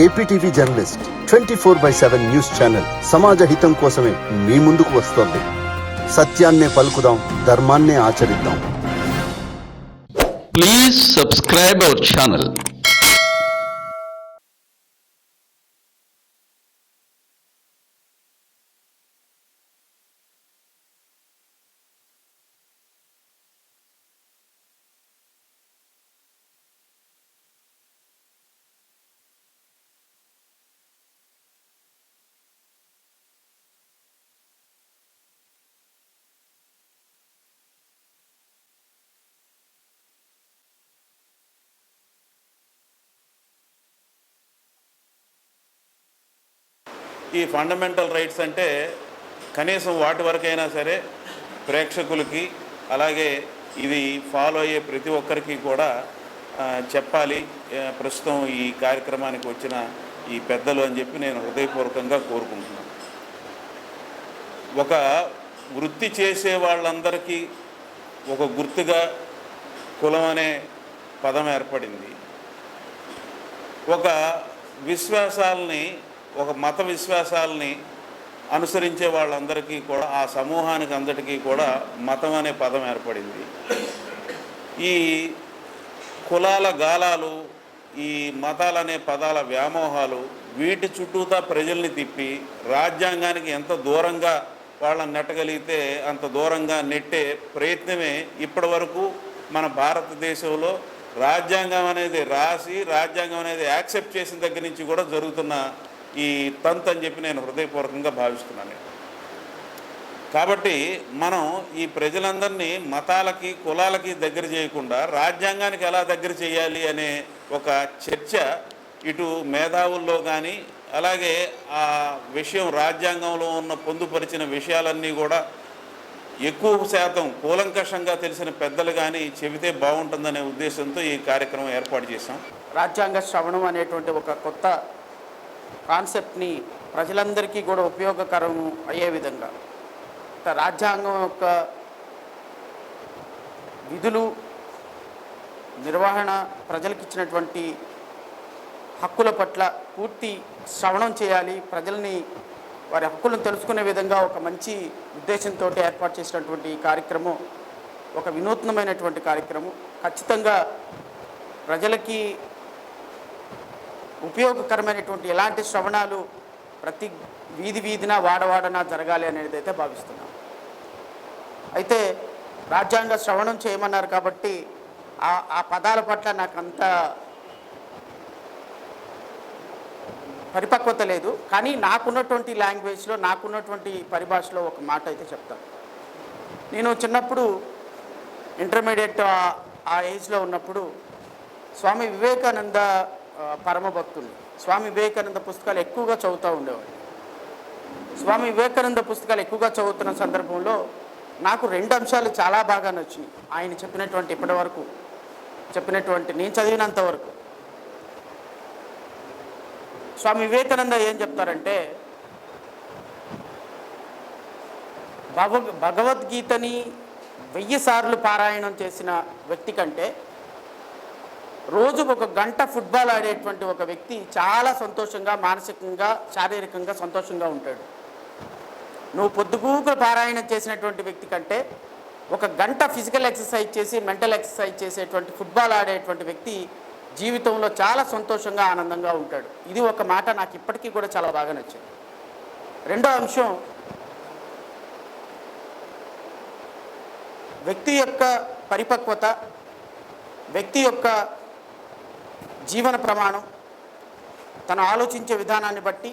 APTV journalist 24/7 news channel సమాజ హితం కోసమే మీ ముందుకు వస్తోంది. సత్యాన్నే పలుకుదాం, ధర్మాన్నే ఆచరిద్దాం. Please subscribe our channel. ఈ ఫండమెంటల్ రైట్స్ అంటే కనీసం వాటి వరకైనా సరే ప్రేక్షకులకి, అలాగే ఇది ఫాలో అయ్యే ప్రతి ఒక్కరికి కూడా చెప్పాలి ప్రస్తుతం ఈ కార్యక్రమానికి వచ్చిన ఈ పెద్దలు అని చెప్పి నేను హృదయపూర్వకంగా కోరుకుంటున్నాను. ఒక వృత్తి చేసే వాళ్ళందరికీ ఒక గుర్తుగా కులం అనే పదం ఏర్పడింది. ఒక విశ్వాసాలని, ఒక మత విశ్వాసాలని అనుసరించే వాళ్ళందరికీ కూడా, ఆ సమూహానికి అందరికీ కూడా మతం అనే పదం ఏర్పడింది. ఈ కులాల గాలాలు, ఈ మతాలనే పదాల వ్యామోహాలు వీటి చుట్టూతా ప్రజల్ని తిప్పి రాజ్యాంగానికి ఎంత దూరంగా వాళ్ళని నెట్టగలిగితే అంత దూరంగా నెట్టే ప్రయత్నమే ఇప్పటి వరకు మన భారతదేశంలో రాజ్యాంగం అనేది రాసి, రాజ్యాంగం అనేది యాక్సెప్ట్ చేసిన దగ్గర నుంచి కూడా జరుగుతున్న ఈ తంతు అని చెప్పి నేను హృదయపూర్వకంగా భావిస్తున్నాను. కాబట్టి మనం ఈ ప్రజలందరినీ మతాలకి, కులాలకి దగ్గర చేయకుండా రాజ్యాంగానికి ఎలా దగ్గర చేయాలి అనే ఒక చర్చ ఇటు మేధావుల్లో కానీ, అలాగే ఆ విషయం రాజ్యాంగంలో ఉన్న పొందుపరిచిన విషయాలన్నీ కూడా ఎక్కువ శాతం కూలంకషంగా తెలిసిన పెద్దలు కానీ చెబితే బాగుంటుందనే ఉద్దేశంతో ఈ కార్యక్రమం ఏర్పాటు చేశాం. రాజ్యాంగ శ్రవణం అనేటువంటి ఒక కొత్త కాన్సెప్ట్ని ప్రజలందరికీ కూడా ఉపయోగకరం అయ్యే విధంగా రాజ్యాంగం యొక్క విధులు, నిర్వహణ, ప్రజలకు ఇచ్చినటువంటి హక్కుల పట్ల పూర్తి శ్రవణం చేయాలి, ప్రజల్ని వారి హక్కులను తెలుసుకునే విధంగా ఒక మంచి ఉద్దేశంతో ఏర్పాటు చేసినటువంటి కార్యక్రమం ఒక వినూత్నమైనటువంటి కార్యక్రమం. ఖచ్చితంగా ప్రజలకి ఉపయోగకరమైనటువంటి ఎలాంటి శ్రవణాలు ప్రతి వీధిన వాడవాడన జరగాలి అనేది అయితే భావిస్తున్నాం. అయితే రాజ్యాంగ శ్రవణం చేయమన్నారు కాబట్టి ఆ పదాల పట్ల నాకు అంత పరిపక్వత లేదు. కానీ నాకున్నటువంటి లాంగ్వేజ్లో, నాకున్నటువంటి పరిభాషలో ఒక మాట అయితే చెప్తాను. నేను చిన్నప్పుడు ఇంటర్మీడియట్ ఆ ఏజ్లో ఉన్నప్పుడు స్వామి వివేకానంద పరమభక్తులు, స్వామి వివేకానంద పుస్తకాలు ఎక్కువగా చదువుతూ ఉండేవాడు. స్వామి వివేకానంద పుస్తకాలు ఎక్కువగా చదువుతున్న సందర్భంలో నాకు 2 అంశాలు చాలా బాగా నచ్చినాయి. ఆయన చెప్పినటువంటి, ఇప్పటి వరకు చెప్పినటువంటి, నేను చదివినంత వరకు స్వామి వివేకానంద ఏం చెప్తారంటే, భగవద్గీతని 1000 సార్లు పారాయణం చేసిన వ్యక్తి కంటే రోజు 1 గంట ఫుట్బాల్ ఆడేటువంటి ఒక వ్యక్తి చాలా సంతోషంగా, మానసికంగా, శారీరకంగా సంతోషంగా ఉంటాడు. నువ్వు పొద్దుగూకులు పారాయణం చేసినటువంటి వ్యక్తి కంటే 1 గంట ఫిజికల్ ఎక్సర్సైజ్ చేసి, మెంటల్ ఎక్సర్సైజ్ చేసేటువంటి, ఫుట్బాల్ ఆడేటువంటి వ్యక్తి జీవితంలో చాలా సంతోషంగా, ఆనందంగా ఉంటాడు. ఇది ఒక మాట నాకు ఇప్పటికీ కూడా చాలా బాగా నచ్చింది. రెండో అంశం, వ్యక్తి యొక్క పరిపక్వత, వ్యక్తి యొక్క జీవన ప్రమాణం తను ఆలోచించే విధానాన్ని బట్టి,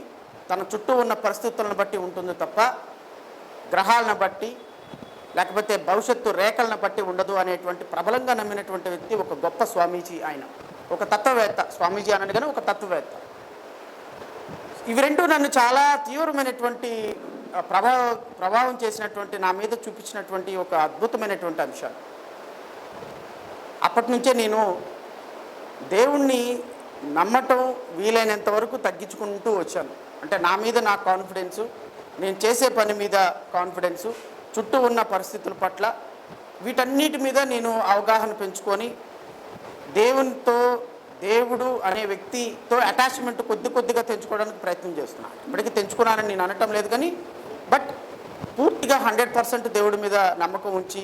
తన చుట్టూ ఉన్న పరిస్థితులను బట్టి ఉంటుంది తప్ప గ్రహాలను బట్టి, లేకపోతే భవిష్యత్తు రేఖలను బట్టి ఉండదు అనేటువంటి ప్రబలంగా నమ్మినటువంటి వ్యక్తి ఒక గొప్ప స్వామీజీ. ఆయన ఒక తత్వవేత్త. స్వామీజీ అనని కానీ ఒక తత్వవేత్త. ఇవి రెండు నన్ను చాలా తీవ్రమైనటువంటి ప్రభావం చేసినటువంటి, నా మీద చూపించినటువంటి ఒక అద్భుతమైనటువంటి అంశాలు. అప్పటి నుంచే నేను దేవుణ్ణి నమ్మటం వీలైనంత వరకు తగ్గించుకుంటూ వచ్చాను. అంటే నా మీద నా కాన్ఫిడెన్సు, నేను చేసే పని మీద కాన్ఫిడెన్సు, చుట్టూ ఉన్న పరిస్థితుల పట్ల వీటన్నిటి మీద నేను అవగాహన పెంచుకొని దేవునితో దేవుడు అనే వ్యక్తితో అటాచ్మెంట్ కొద్దిగా తెంచుకోవడానికి ప్రయత్నం చేస్తున్నాను. ఇప్పటికీ తెంచుకున్నానని నేను అనటం లేదు, కానీ బట్ పూర్తిగా 100% దేవుడి మీద నమ్మకం ఉంచి,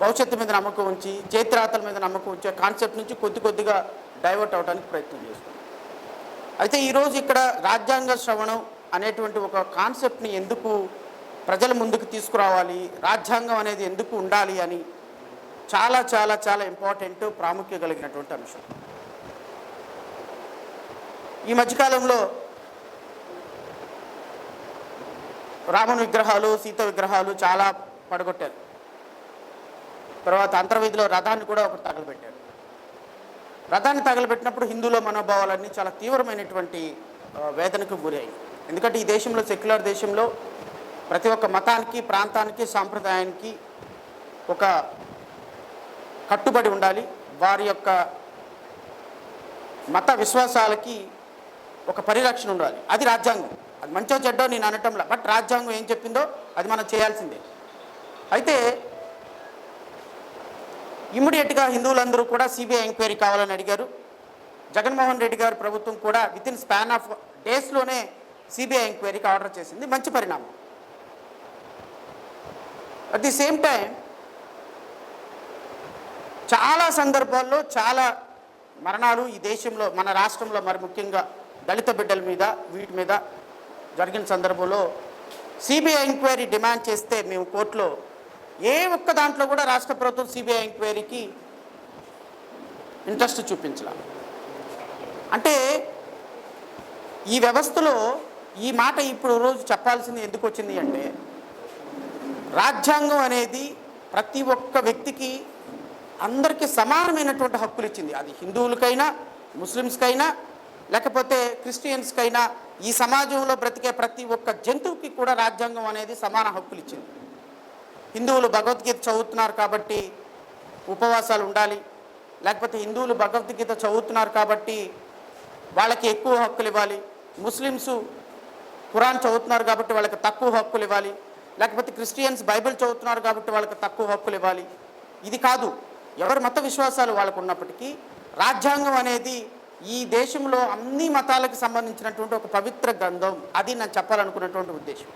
భవిష్యత్తు మీద నమ్మకం ఉంచి, చేతిరాతల మీద నమ్మకం ఉంచే కాన్సెప్ట్ నుంచి కొద్దిగా డైవర్ట్ అవడానికి ప్రయత్నం చేస్తున్నాను. అయితే ఈరోజు ఇక్కడ రాజ్యాంగ శ్రవణం అనేటువంటి ఒక కాన్సెప్ట్ని ఎందుకు ప్రజల ముందుకు తీసుకురావాలి, రాజ్యాంగం అనేది ఎందుకు ఉండాలి అని చాలా చాలా చాలా ఇంపార్టెంట్, ప్రాముఖ్యత కలిగినటువంటి అంశం. ఈ మధ్యకాలంలో రాముని విగ్రహాలు, సీత విగ్రహాలు చాలా పడగొట్టారు. తర్వాత అంతర్వేదిలో రథాన్ని కూడా ఒకటి తగలబెట్టారు. రథాన్ని తగలబెట్టినప్పుడు హిందువుల మనోభావాలన్నీ చాలా తీవ్రమైనటువంటి వేదనకు గురయ్యాయి. ఎందుకంటే ఈ దేశంలో, సెక్యులర్ దేశంలో ప్రతి ఒక్క మతానికి, ప్రాంతానికి, సాంప్రదాయానికి ఒక కట్టుబడి ఉండాలి. వారి యొక్క మత విశ్వాసాలకి ఒక పరిరక్షణ ఉండాలి. అది రాజ్యాంగం. అది మంచో చెడ్డో నేను అనటంలా, బట్ రాజ్యాంగం ఏం చెప్పిందో అది మనం చేయాల్సిందే. అయితే ఇమ్మీడియట్గా హిందువులందరూ కూడా సిబిఐ ఎంక్వైరీ కావాలని అడిగారు. జగన్మోహన్ రెడ్డి గారి ప్రభుత్వం కూడా వితిన్ స్పాన్ ఆఫ్ డేస్లోనే సిబిఐ ఎంక్వైరీకి ఆర్డర్ చేసింది. మంచి పరిణామం. అట్ ది సేమ్ టైం చాలా సందర్భాల్లో చాలా మరణాలు ఈ దేశంలో, మన రాష్ట్రంలో మరి ముఖ్యంగా దళిత బిడ్డల మీద, వీటి మీద జరిగిన సందర్భంలో సిబిఐ ఎంక్వైరీ డిమాండ్ చేస్తే మేము కోర్టులో ఏ ఒక్క దాంట్లో కూడా రాష్ట్ర ప్రభుత్వం సిబిఐ ఎంక్వైరీకి ఇంట్రెస్ట్ చూపించాలి. అంటే ఈ వ్యవస్థలో ఈ మాట ఇప్పుడు రోజు చెప్పాల్సింది ఎందుకు వచ్చింది అంటే, రాజ్యాంగం అనేది ప్రతి ఒక్క వ్యక్తికి, అందరికీ సమానమైనటువంటి హక్కులు ఇచ్చింది. అది హిందువులకైనా, ముస్లిమ్స్కైనా, లేకపోతే క్రిస్టియన్స్కైనా, ఈ సమాజంలో బ్రతికే ప్రతి ఒక్క జంతువుకి కూడా రాజ్యాంగం అనేది సమాన హక్కులు ఇచ్చింది. హిందువులు భగవద్గీత చదువుతున్నారు కాబట్టి ఉపవాసాలు ఉండాలి, లేకపోతే హిందువులు భగవద్గీత చదువుతున్నారు కాబట్టి వాళ్ళకి ఎక్కువ హక్కులు ఇవ్వాలి, ముస్లిమ్స్ ఖురాన్ చదువుతున్నారు కాబట్టి వాళ్ళకి తక్కువ హక్కులు ఇవ్వాలి, లేకపోతే క్రిస్టియన్స్ బైబిల్ చదువుతున్నారు కాబట్టి వాళ్ళకి తక్కువ హక్కులు ఇవ్వాలి. ఇది కాదు. ఎవరి మత విశ్వాసాలు వాళ్ళకు ఉన్నప్పటికీ రాజ్యాంగం అనేది ఈ దేశంలో అన్ని మతాలకు సంబంధించినటువంటి ఒక పవిత్ర గ్రంథం. అది నేను చెప్పాలనుకున్నటువంటి ఉద్దేశం.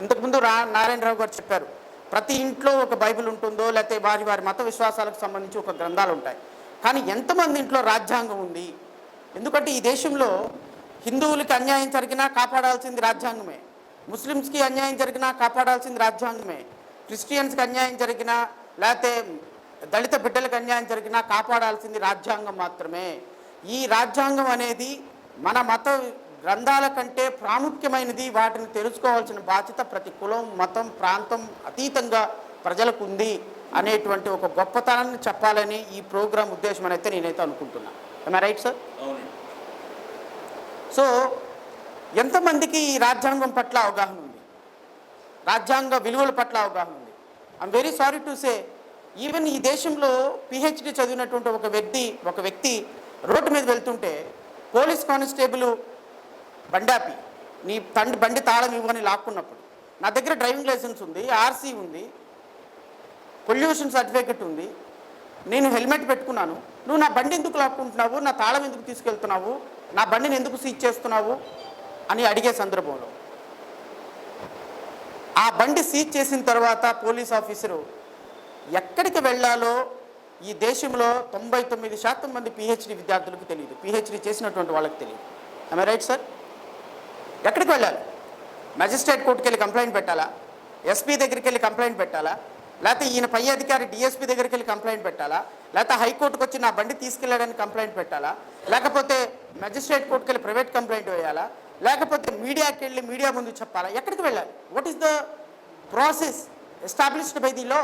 ఇంతకుముందు నారాయణరావు గారు చెప్పారు, ప్రతి ఇంట్లో ఒక బైబిల్ ఉంటుందో, లేకపోతే వారి వారి మత విశ్వాసాలకు సంబంధించి ఒక గ్రంథాలు ఉంటాయి. కానీ ఎంతమంది ఇంట్లో రాజ్యాంగం ఉంది? ఎందుకంటే ఈ దేశంలో హిందువులకి అన్యాయం జరిగినా కాపాడాల్సింది రాజ్యాంగమే, ముస్లిమ్స్కి అన్యాయం జరిగినా కాపాడాల్సింది రాజ్యాంగమే, క్రిస్టియన్స్కి అన్యాయం జరిగినా, లేకపోతే దళిత బిడ్డలకు అన్యాయం జరిగినా కాపాడాల్సింది రాజ్యాంగం మాత్రమే. ఈ రాజ్యాంగం అనేది మన మత గ్రంథాల కంటే ప్రాముఖ్యమైనది. వాటిని తెలుసుకోవాల్సిన బాధ్యత ప్రతి కులం, మతం, ప్రాంతం అతీతంగా ప్రజలకు ఉంది అనేటువంటి ఒక గొప్పతనాన్ని చెప్పాలని ఈ ప్రోగ్రాం ఉద్దేశం అయితే నేనైతే అనుకుంటున్నాను. am I right sir? So ఎంతమందికి ఈ రాజ్యాంగం పట్ల అవగాహన ఉంది, రాజ్యాంగ విలువల పట్ల అవగాహన ఉంది? I'm very sorry to say, even ఈ దేశంలో పిహెచ్డి చదివినటువంటి ఒక వ్యక్తి రోడ్డు మీద వెళ్తుంటే పోలీస్ కానిస్టేబుల్ బండాపి నీ బండి తాళం ఇవ్వని లాక్కున్నప్పుడు, నా దగ్గర డ్రైవింగ్ లైసెన్స్ ఉంది, ఆర్సీ ఉంది, పొల్యూషన్ సర్టిఫికెట్ ఉంది, నేను హెల్మెట్ పెట్టుకున్నాను, నువ్వు నా బండి ఎందుకు లాక్కుంటున్నావు, నా తాళం ఎందుకు తీసుకెళ్తున్నావు, నా బండిని ఎందుకు సీజ్ చేస్తున్నావు అని అడిగే సందర్భంలో, ఆ బండి సీజ్ చేసిన తర్వాత పోలీస్ ఆఫీసరు ఎక్కడికి వెళ్ళాలో ఈ దేశంలో 99% మంది పిహెచ్డి విద్యార్థులకు తెలియదు, పిహెచ్డి చేసినటువంటి వాళ్ళకి తెలియదు. am I right sir? ఎక్కడికి వెళ్ళాలి? మెజిస్ట్రేట్ కోర్టుకి వెళ్ళి కంప్లైంట్ పెట్టాలా, ఎస్పీ దగ్గరికి వెళ్ళి కంప్లైంట్ పెట్టాలా, లేకపోతే ఈయన పై అధికారి డిఎస్పీ దగ్గరికి వెళ్ళి కంప్లైంట్ పెట్టాలా, లేకపోతే హైకోర్టుకు వచ్చి నా బండి తీసుకెళ్ళడానికి కంప్లైంట్ పెట్టాలా, లేకపోతే మెజిస్ట్రేట్ కోర్టుకి వెళ్ళి ప్రైవేట్ కంప్లైంట్ వేయాలా, లేకపోతే మీడియాకి వెళ్ళి మీడియా ముందు చెప్పాలా? ఎక్కడికి వెళ్ళాలి? What is the process established by the law?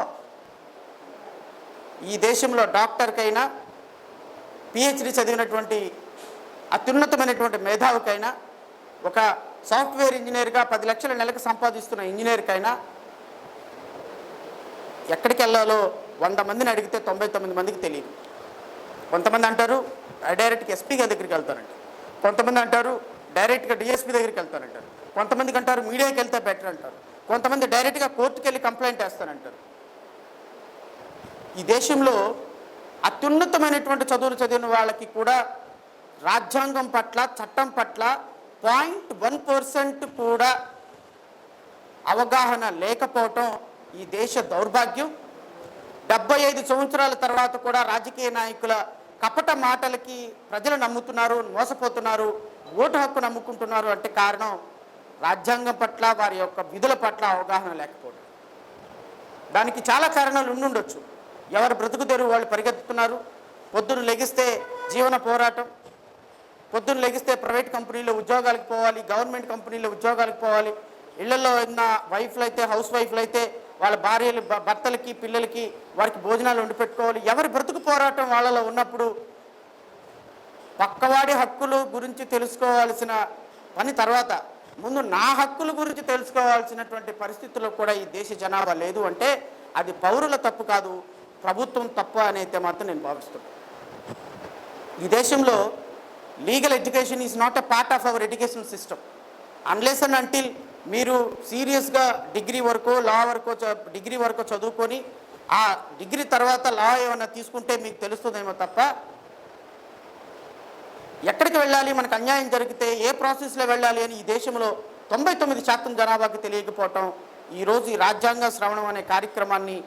ఈ దేశంలో డాక్టర్కైనా, పిహెచ్డి చదివినటువంటి అత్యున్నతమైనటువంటి మేధావికైనా, ఒక సాఫ్ట్వేర్ ఇంజనీర్గా 10 లక్షల నెలకు సంపాదిస్తున్న ఇంజనీర్కైనా ఎక్కడికి వెళ్ళాలో 100 మందిని అడిగితే 99 మందికి తెలియదు. కొంతమంది అంటారు డైరెక్ట్గా ఎస్పీ గారి దగ్గరికి వెళ్తారంట, కొంతమంది అంటారు డైరెక్ట్గా డిఎస్పీ దగ్గరికి వెళ్తారంటారు, కొంతమందికి అంటారు మీడియాకి వెళ్తే బెటర్ అంటారు, కొంతమంది డైరెక్ట్గా కోర్టుకి వెళ్ళి కంప్లైంట్ వేస్తారంటారు. ఈ దేశంలో అత్యున్నతమైనటువంటి చదువులు చదివిన వాళ్ళకి కూడా రాజ్యాంగం పట్ల, చట్టం పట్ల 0.1% కూడా అవగాహన లేకపోవటం ఈ దేశ దౌర్భాగ్యం. 75 సంవత్సరాల తర్వాత కూడా రాజకీయ నాయకుల కపట మాటలకి ప్రజలు నమ్ముతున్నారు, మోసపోతున్నారు, ఓటు హక్కు నమ్ముకుంటున్నారు అంటే కారణం రాజ్యాంగం పట్ల, వారి యొక్క విధుల పట్ల అవగాహన లేకపోవడం. దానికి చాలా కారణాలు ఉండుండొచ్చు. ఎవరు బ్రతుకు తెరువు వాళ్ళు పరిగెత్తుతున్నారు. పొద్దున్న లెగిస్తే జీవన పోరాటం, పొద్దున్న లెగిస్తే ప్రైవేట్ కంపెనీలో ఉద్యోగాలకు పోవాలి, గవర్నమెంట్ కంపెనీలో ఉద్యోగాలకు పోవాలి. ఇళ్లలో ఉన్న వైఫ్లు అయితే, హౌస్ వైఫ్లు అయితే వాళ్ళ భార్యలు, భర్తలకి, పిల్లలకి వారికి భోజనాలు వండి పెట్టుకోవాలి. ఎవరి బ్రతుకు పోరాటం వాళ్ళలో ఉన్నప్పుడు పక్కవాడి హక్కుల గురించి తెలుసుకోవాల్సిన పని తర్వాత ముందు నా హక్కుల గురించి తెలుసుకోవాల్సినటువంటి పరిస్థితుల్లో కూడా ఈ దేశ జనాభా లేదు అంటే అది పౌరుల తప్పు కాదు, ప్రభుత్వం తప్పు అనేది మాత్రం నేను భావిస్తున్నాను. ఈ దేశంలో legal education is not a part of our education system. Unless and until మీరు సీరియస్గా డిగ్రీ వరకు చదువుకొని ఆ డిగ్రీ తర్వాత లా ఏమైనా తీసుకుంటే మీకు తెలుస్తుందేమో తప్ప ఎక్కడికి వెళ్ళాలి, మనకు అన్యాయం జరిగితే ఏ ప్రాసెస్లో వెళ్ళాలి అని ఈ దేశంలో 99% జనాభాకి తెలియకపోవటం ఈరోజు ఈ రాజ్యాంగ శ్రవణం అనే కార్యక్రమాన్ని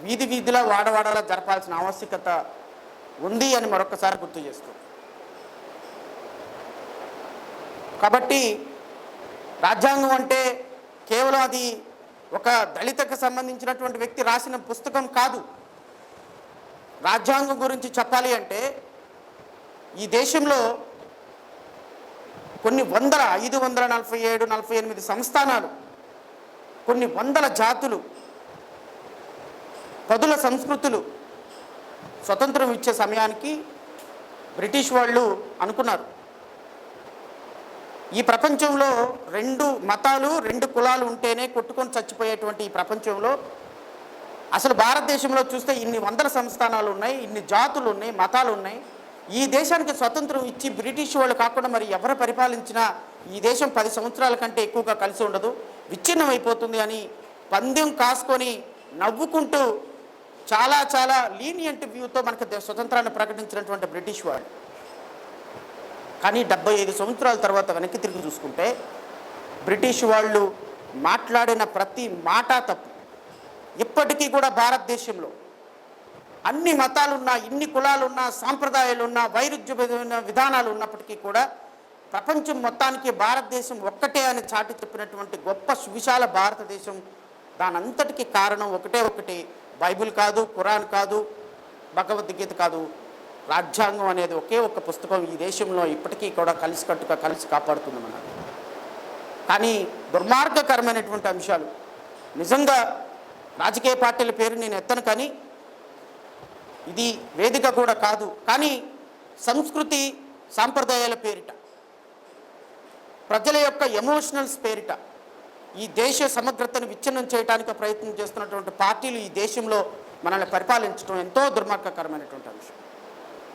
వీధి వీధిలో వాడవాడలా జరపాల్సిన ఆవశ్యకత ఉంది అని మరొకసారి గుర్తు చేస్తాం. కాబట్టి రాజ్యాంగం అంటే కేవలం అది ఒక దళితకు సంబంధించినటువంటి వ్యక్తి రాసిన పుస్తకం కాదు. రాజ్యాంగం గురించి చెప్పాలి అంటే ఈ దేశంలో కొన్ని వందల 547-48 సంస్థానాలు, కొన్ని వందల జాతులు, పదుల సంస్కృతులు స్వతంత్రం ఇచ్చే సమయానికి బ్రిటిష్ వాళ్ళు అనుకున్నారు ఈ ప్రపంచంలో 2 మతాలు 2 కులాలు ఉంటేనే కొట్టుకొని చచ్చిపోయేటువంటి ఈ ప్రపంచంలో అసలు భారతదేశంలో చూస్తే ఇన్ని వందల సంస్థానాలు ఉన్నాయి, ఇన్ని జాతులు ఉన్నాయి, మతాలు ఉన్నాయి. ఈ దేశానికి స్వతంత్రం ఇచ్చి బ్రిటిష్ వాళ్ళు కాకుండా మరి ఎవరు పరిపాలించినా ఈ దేశం 10 సంవత్సరాల కంటే ఎక్కువగా కలిసి ఉండదు, విచ్ఛిన్నం అయిపోతుంది అని పందెం కాసుకొని నవ్వుకుంటూ చాలా చాలా లీనియంట్ వ్యూతో మనకు స్వతంత్రాన్ని ప్రకటించినటువంటి బ్రిటిష్ వాళ్ళు. కానీ 75 సంవత్సరాల తర్వాత వెనక్కి తిరిగి చూసుకుంటే బ్రిటిష్ వాళ్ళు మాట్లాడిన ప్రతి మాట తప్పు. ఇప్పటికీ కూడా భారతదేశంలో అన్ని మతాలున్నా, ఇన్ని కులాలున్నా, సాంప్రదాయాలున్నా, వైరుధ్యమైన విధానాలు ఉన్నప్పటికీ కూడా ప్రపంచం మొత్తానికి భారతదేశం ఒక్కటే అని చాటి చెప్పినటువంటి గొప్ప సువిశాల భారతదేశం, దానంతటికీ కారణం ఒకటే, బైబిల్ కాదు, ఖురాన్ కాదు, భగవద్గీత కాదు, రాజ్యాంగం అనేది ఒకే ఒక్క పుస్తకం ఈ దేశంలో ఇప్పటికీ కూడా కలిసికట్టుగా కలిసి కాపాడుతుందన్నమాట. కానీ దుర్మార్గకరమైనటువంటి అంశాలు నిజంగా రాజకీయ పార్టీల పేరు నేను ఎత్తను, కానీ ఇది వేదిక కూడా కాదు. కానీ సంస్కృతి సాంప్రదాయాల పేరిట, ప్రజల యొక్క ఎమోషనల్స్ పేరిట ఈ దేశ సమగ్రతను విచ్ఛిన్నం చేయడానికి ప్రయత్నం చేస్తున్నటువంటి పార్టీలు ఈ దేశంలో మనల్ని పరిపాలించడం ఎంతో దుర్మార్గకరమైనటువంటి అంశం.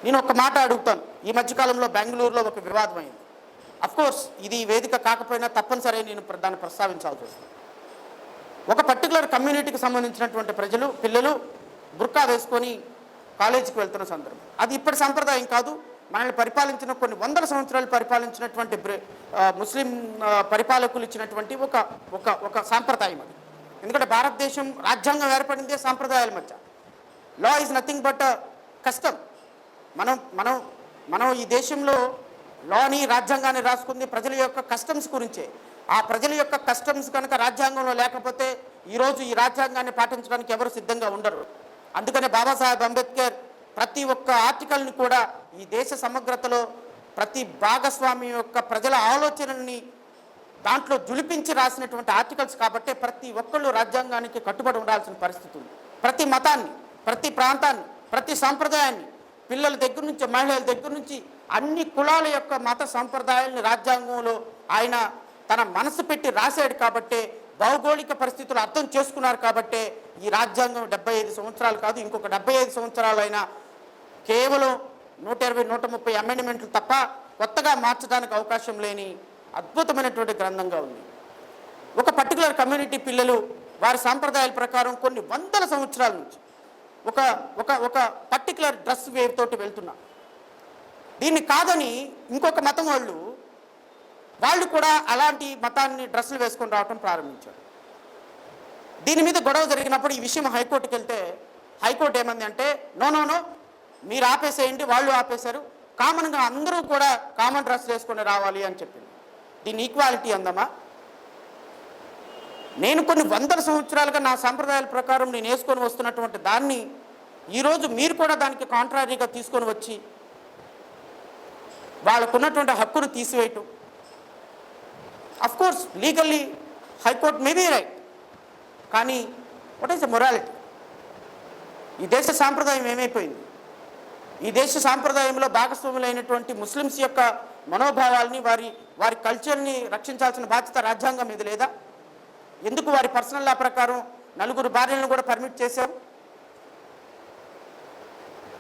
నేను ఒక మాట అడుగుతాను. ఈ మధ్యకాలంలో బెంగళూరులో ఒక వివాదం అయింది. అఫ్కోర్స్ ఇది వేదిక కాకపోయినా తప్పనిసరి నేను దాన్ని ప్రస్తావించాల్సి వస్తుంది. ఒక పర్టికులర్ కమ్యూనిటీకి సంబంధించినటువంటి పిల్లలు బుర్కా వేసుకొని కాలేజీకి వెళ్తున్న సందర్భం. అది ఇప్పటి సంప్రదాయం కాదు. మనల్ని పరిపాలించిన కొన్ని వందల సంవత్సరాలు పరిపాలించినటువంటి ముస్లిం పరిపాలకులు ఇచ్చినటువంటి ఒక సాంప్రదాయం అది. ఎందుకంటే భారతదేశం రాజ్యాంగం ఏర్పడిందే సాంప్రదాయాల మధ్య. Law is nothing but custom. మనం ఈ దేశంలో లాని, రాజ్యాంగాన్ని రాసుకుంది ప్రజల యొక్క కస్టమ్స్ గురించే. ఆ ప్రజల యొక్క కస్టమ్స్ కనుక రాజ్యాంగంలో లేకపోతే ఈరోజు ఈ రాజ్యాంగాన్ని పాటించడానికి ఎవరు సిద్ధంగా ఉండరు. అందుకనే బాబాసాహెబ్ అంబేద్కర్ ప్రతి ఒక్క ఆర్టికల్ని కూడా ఈ దేశ సమగ్రతలో ప్రతి భాగస్వామి యొక్క ప్రజల ఆలోచనల్ని దాంట్లో జులిపించి రాసినటువంటి ఆర్టికల్స్ కాబట్టి ప్రతి ఒక్కళ్ళు రాజ్యాంగానికి కట్టుబడి ఉండాల్సిన పరిస్థితి ఉంది. ప్రతి మతాన్ని, ప్రతి ప్రాంతాన్ని, ప్రతి సాంప్రదాయాన్ని, పిల్లల దగ్గర నుంచి మహిళల దగ్గర నుంచి అన్ని కులాల యొక్క మత సంప్రదాయాలను రాజ్యాంగంలో ఆయన తన మనసు పెట్టి రాశాడు కాబట్టే, భౌగోళిక పరిస్థితులు అర్థం చేసుకున్నారు కాబట్టే ఈ రాజ్యాంగం 75 సంవత్సరాలు కాదు, ఇంకొక 75 సంవత్సరాలైనా కేవలం 120-130 అమెండ్మెంట్లు తప్ప కొత్తగా మార్చడానికి అవకాశం లేని అద్భుతమైనటువంటి గ్రంథంగా ఉంది. ఒక పర్టికులర్ కమ్యూనిటీ పిల్లలు వారి సాంప్రదాయాల ప్రకారం కొన్ని వందల సంవత్సరాల నుంచి ఒక పర్టికులర్ డ్రెస్ వేవ్ తోటి వెళ్తున్నారు. దీన్ని కాదని ఇంకొక మతం వాళ్ళు కూడా అలాంటి మతాన్ని డ్రెస్సులు వేసుకొని రావటం ప్రారంభించారు. దీని మీద గొడవ జరిగినప్పుడు ఈ విషయం హైకోర్టుకి వెళ్తే హైకోర్టు ఏమంది అంటే నో మీరు ఆపేసేయండి, వాళ్ళు ఆపేశారు, కామన్గా అందరూ కూడా కామన్ డ్రెస్ వేసుకొని రావాలి అని చెప్పింది. దీన్ని ఈక్వాలిటీ అందమా? నేను కొన్ని వందల సంవత్సరాలుగా నా సంప్రదాయాల ప్రకారం నేను వేసుకొని వస్తున్నటువంటి దాన్ని ఈరోజు మీరు కూడా దానికి కాంట్రారీగా తీసుకొని వచ్చి వాళ్ళకున్నటువంటి హక్కును తీసివేయటం, of course legally high court may be right, కానీ వాట్ ఈస్ ద మొరాలిటీ? ఈ దేశ సాంప్రదాయం ఏమైపోయింది? ఈ దేశ సాంప్రదాయంలో భాగస్వాములైనటువంటి ముస్లిమ్స్ యొక్క మనోభావాల్ని, వారి కల్చర్ని రక్షించాల్సిన బాధ్యత రాజ్యాంగం మీద లేదా? ఎందుకు వారి పర్సనల్ లా ప్రకారం 4 భార్యలను కూడా పర్మిట్ చేశారు?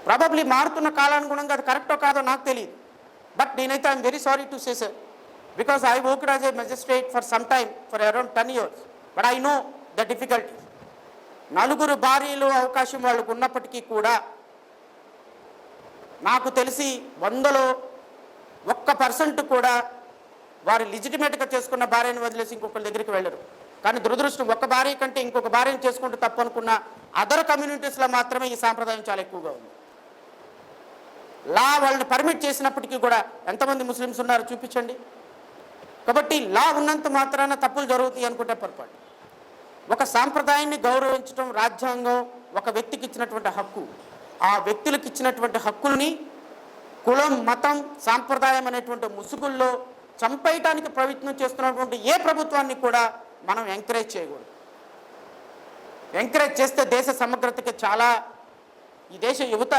ప్రాబబ్లీ మారుతున్న కాలానుగుణంగా అది కరెక్టో కాదో నాకు తెలియదు. బట్ నేనైతే I'm very sorry to say sir, because I worked as a magistrate for some time, for around 10 years, but I know the difficulty. 4 భార్యలు అవకాశం వాళ్ళకు ఉన్నప్పటికీ కూడా నాకు తెలిసి 100లో 1% కూడా వారు లిజిటిమేట్గా చేసుకున్న భార్యను వదిలేసి ఇంకొకరి దగ్గరికి వెళ్ళరు. కానీ దురదృష్టం, ఒక భార్య కంటే ఇంకొక భార్యను చేసుకుంటూ తప్పు అనుకున్న అదర్ కమ్యూనిటీస్లో మాత్రమే ఈ సాంప్రదాయం చాలా ఎక్కువగా ఉంది. లా వాళ్ళని పర్మిట్ చేసినప్పటికీ కూడా ఎంతమంది ముస్లిమ్స్ ఉన్నారో చూపించండి. కాబట్టి లా ఉన్నంత మాత్రాన తప్పులు జరుగుతాయి అనుకుంటే పొరపాటు. ఒక సాంప్రదాయాన్ని గౌరవించడం రాజ్యాంగం ఒక వ్యక్తికి ఇచ్చినటువంటి హక్కు. ఆ వ్యక్తులకు ఇచ్చినటువంటి హక్కుల్ని కులం, మతం, సాంప్రదాయం అనేటువంటి ముసుగుల్లో చంపేయటానికి ప్రయత్నం చేస్తున్నటువంటి ఏ ప్రభుత్వాన్ని కూడా మనం ఎంకరేజ్ చేయకూడదు. ఎంకరేజ్ చేస్తే దేశ సమగ్రతకి చాలా, ఈ దేశ యువత,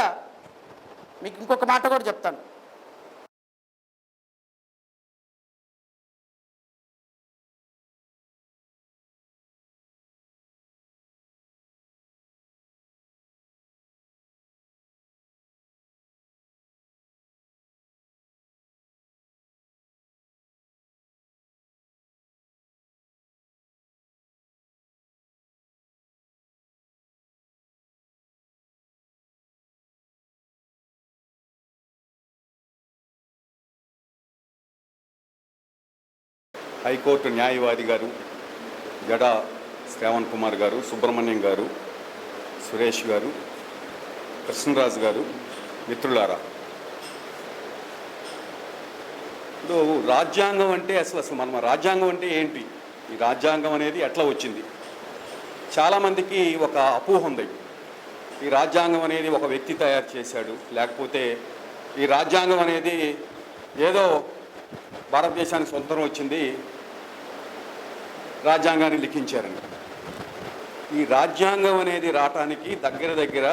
మీకు ఇంకొక మాట కూడా చెప్తాను, హైకోర్టు న్యాయవాది గారు, జడా శ్రావణ్ కుమార్ గారు, సుబ్రహ్మణ్యం గారు, సురేష్ గారు, కృష్ణరాజు గారు, మిత్రులారా, ఇప్పుడు రాజ్యాంగం అంటే అసలు మన రాజ్యాంగం అంటే ఏంటి? ఈ రాజ్యాంగం అనేది ఎట్లా వచ్చింది? చాలామందికి ఒక అపోహ ఉంది, ఈ రాజ్యాంగం అనేది ఒక వ్యక్తి తయారు చేశాడు, లేకపోతే ఈ రాజ్యాంగం అనేది ఏదో భారతదేశానికి సొంతం వచ్చింది, రాజ్యాంగాన్ని లిఖించారని. ఈ రాజ్యాంగం అనేది రావటానికి దగ్గర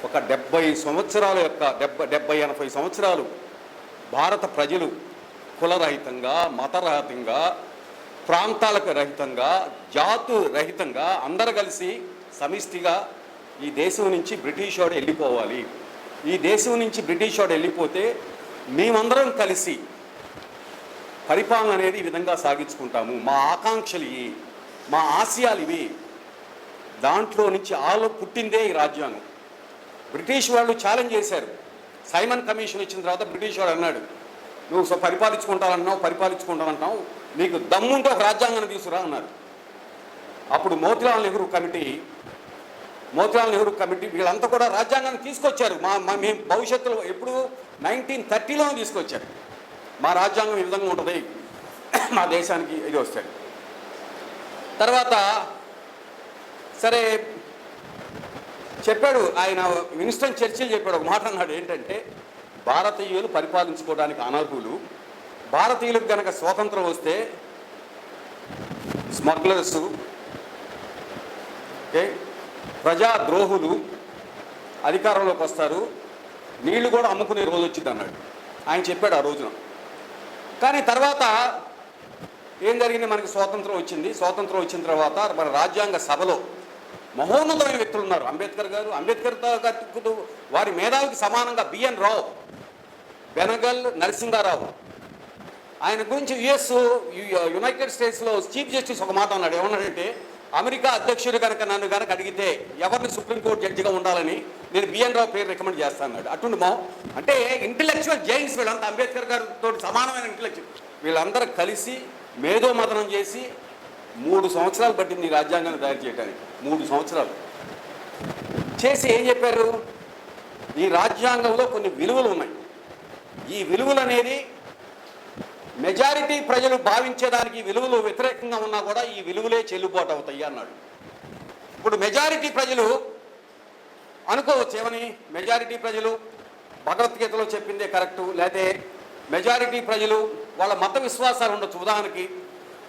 ఒక 70 సంవత్సరాల యొక్క 70-80 సంవత్సరాలు భారత ప్రజలు కులరహితంగా, మతరహితంగా, ప్రాంతాలకు రహితంగా, జాతు రహితంగా అందరు కలిసి సమిష్టిగా ఈ దేశం నుంచి బ్రిటిష్ వాడు వెళ్ళిపోవాలి, ఈ దేశం నుంచి బ్రిటిష్ వాడు వెళ్ళిపోతే మేమందరం కలిసి పరిపాలన అనేది ఈ విధంగా సాగించుకుంటాము, మా ఆకాంక్షలు ఇవి, మా ఆశయాలు ఇవి. దాంట్లో నుంచి పుట్టిందే ఈ రాజ్యాంగం. బ్రిటిష్ వాళ్ళు ఛాలెంజ్ చేశారు. సైమన్ కమిషన్ వచ్చిన తర్వాత బ్రిటిష్ వాడు అన్నాడు, నువ్వు పరిపాలించుకుంటానంటున్నావు, నీకు దమ్ముంటే ఒక రాజ్యాంగాన్ని తీసుకురా అన్నారు. అప్పుడు మోతీలాల్ నెహ్రూ కమిటీ వీళ్ళంతా కూడా రాజ్యాంగాన్ని తీసుకొచ్చారు. మేము భవిష్యత్తులో ఎప్పుడు 1930లో తీసుకొచ్చారు. మా రాజ్యాంగం ఈ విధంగా ఉంటుంది, మా దేశానికి ఇది వస్తాడు. తర్వాత సరే చెప్పాడు ఆయన, విన్స్టన్ చర్చిల్ చెప్పాడు, ఒక మాట అన్నాడు, ఏంటంటే భారతీయులు పరిపాలించుకోవడానికి అనర్హులు, భారతీయులకు కనుక స్వాతంత్రం వస్తే స్మగ్లర్సు, ప్రజాద్రోహులు అధికారంలోకి వస్తారు, నీళ్లు కూడా అమ్ముకునే రోజు వచ్చింది అన్నాడు. ఆయన చెప్పాడు ఆ రోజున. కానీ తర్వాత ఏం జరిగింది? మనకి స్వాతంత్రం వచ్చింది. స్వాతంత్రం వచ్చిన తర్వాత మన రాజ్యాంగ సభలో మహోన్నతమైన వ్యక్తులు ఉన్నారు. అంబేద్కర్ గారు వారి మేధావికి సమానంగా బిఎన్ రావు, బెనగల్ నరసింహారావు, ఆయన గురించి యునైటెడ్ స్టేట్స్లో చీఫ్ జస్టిస్ ఒక మాట అన్నాడు. ఏమన్నాడంటే, అమెరికా అధ్యక్షుడు కనుక నన్ను కనుక అడిగితే ఎవరిని సుప్రీంకోర్టు జడ్జిగా ఉండాలని నేను బిఎన్ రావు పేరు రికమెండ్ చేస్తాను. అటువంటి అంటే ఇంటలెక్చువల్ జైన్స్ వీళ్ళంతా అంబేద్కర్ గారితో సమానమైన ఇంటలెక్చువల్ వీళ్ళందరూ కలిసి మేధోమథనం చేసి 3 సంవత్సరాలు పట్టింది ఈ రాజ్యాంగాన్ని తయారు చేయడానికి. 3 సంవత్సరాలు చేసి ఏం చెప్పారు, ఈ రాజ్యాంగంలో కొన్ని విలువలు ఉన్నాయి, ఈ విలువలు అనేది మెజారిటీ ప్రజలు భావించేదానికి విలువలు వ్యతిరేకంగా ఉన్నా కూడా ఈ విలువలే చెల్లుబాటు అవుతాయి అన్నాడు. ఇప్పుడు మెజారిటీ ప్రజలు అనుకోవచ్చు ఏమని, మెజారిటీ ప్రజలు భగవద్గీతలో చెప్పిందే కరెక్టు, లేకపోతే మెజారిటీ ప్రజలు వాళ్ళ మత విశ్వాసాలు ఉండొచ్చు. ఉదాహరణకి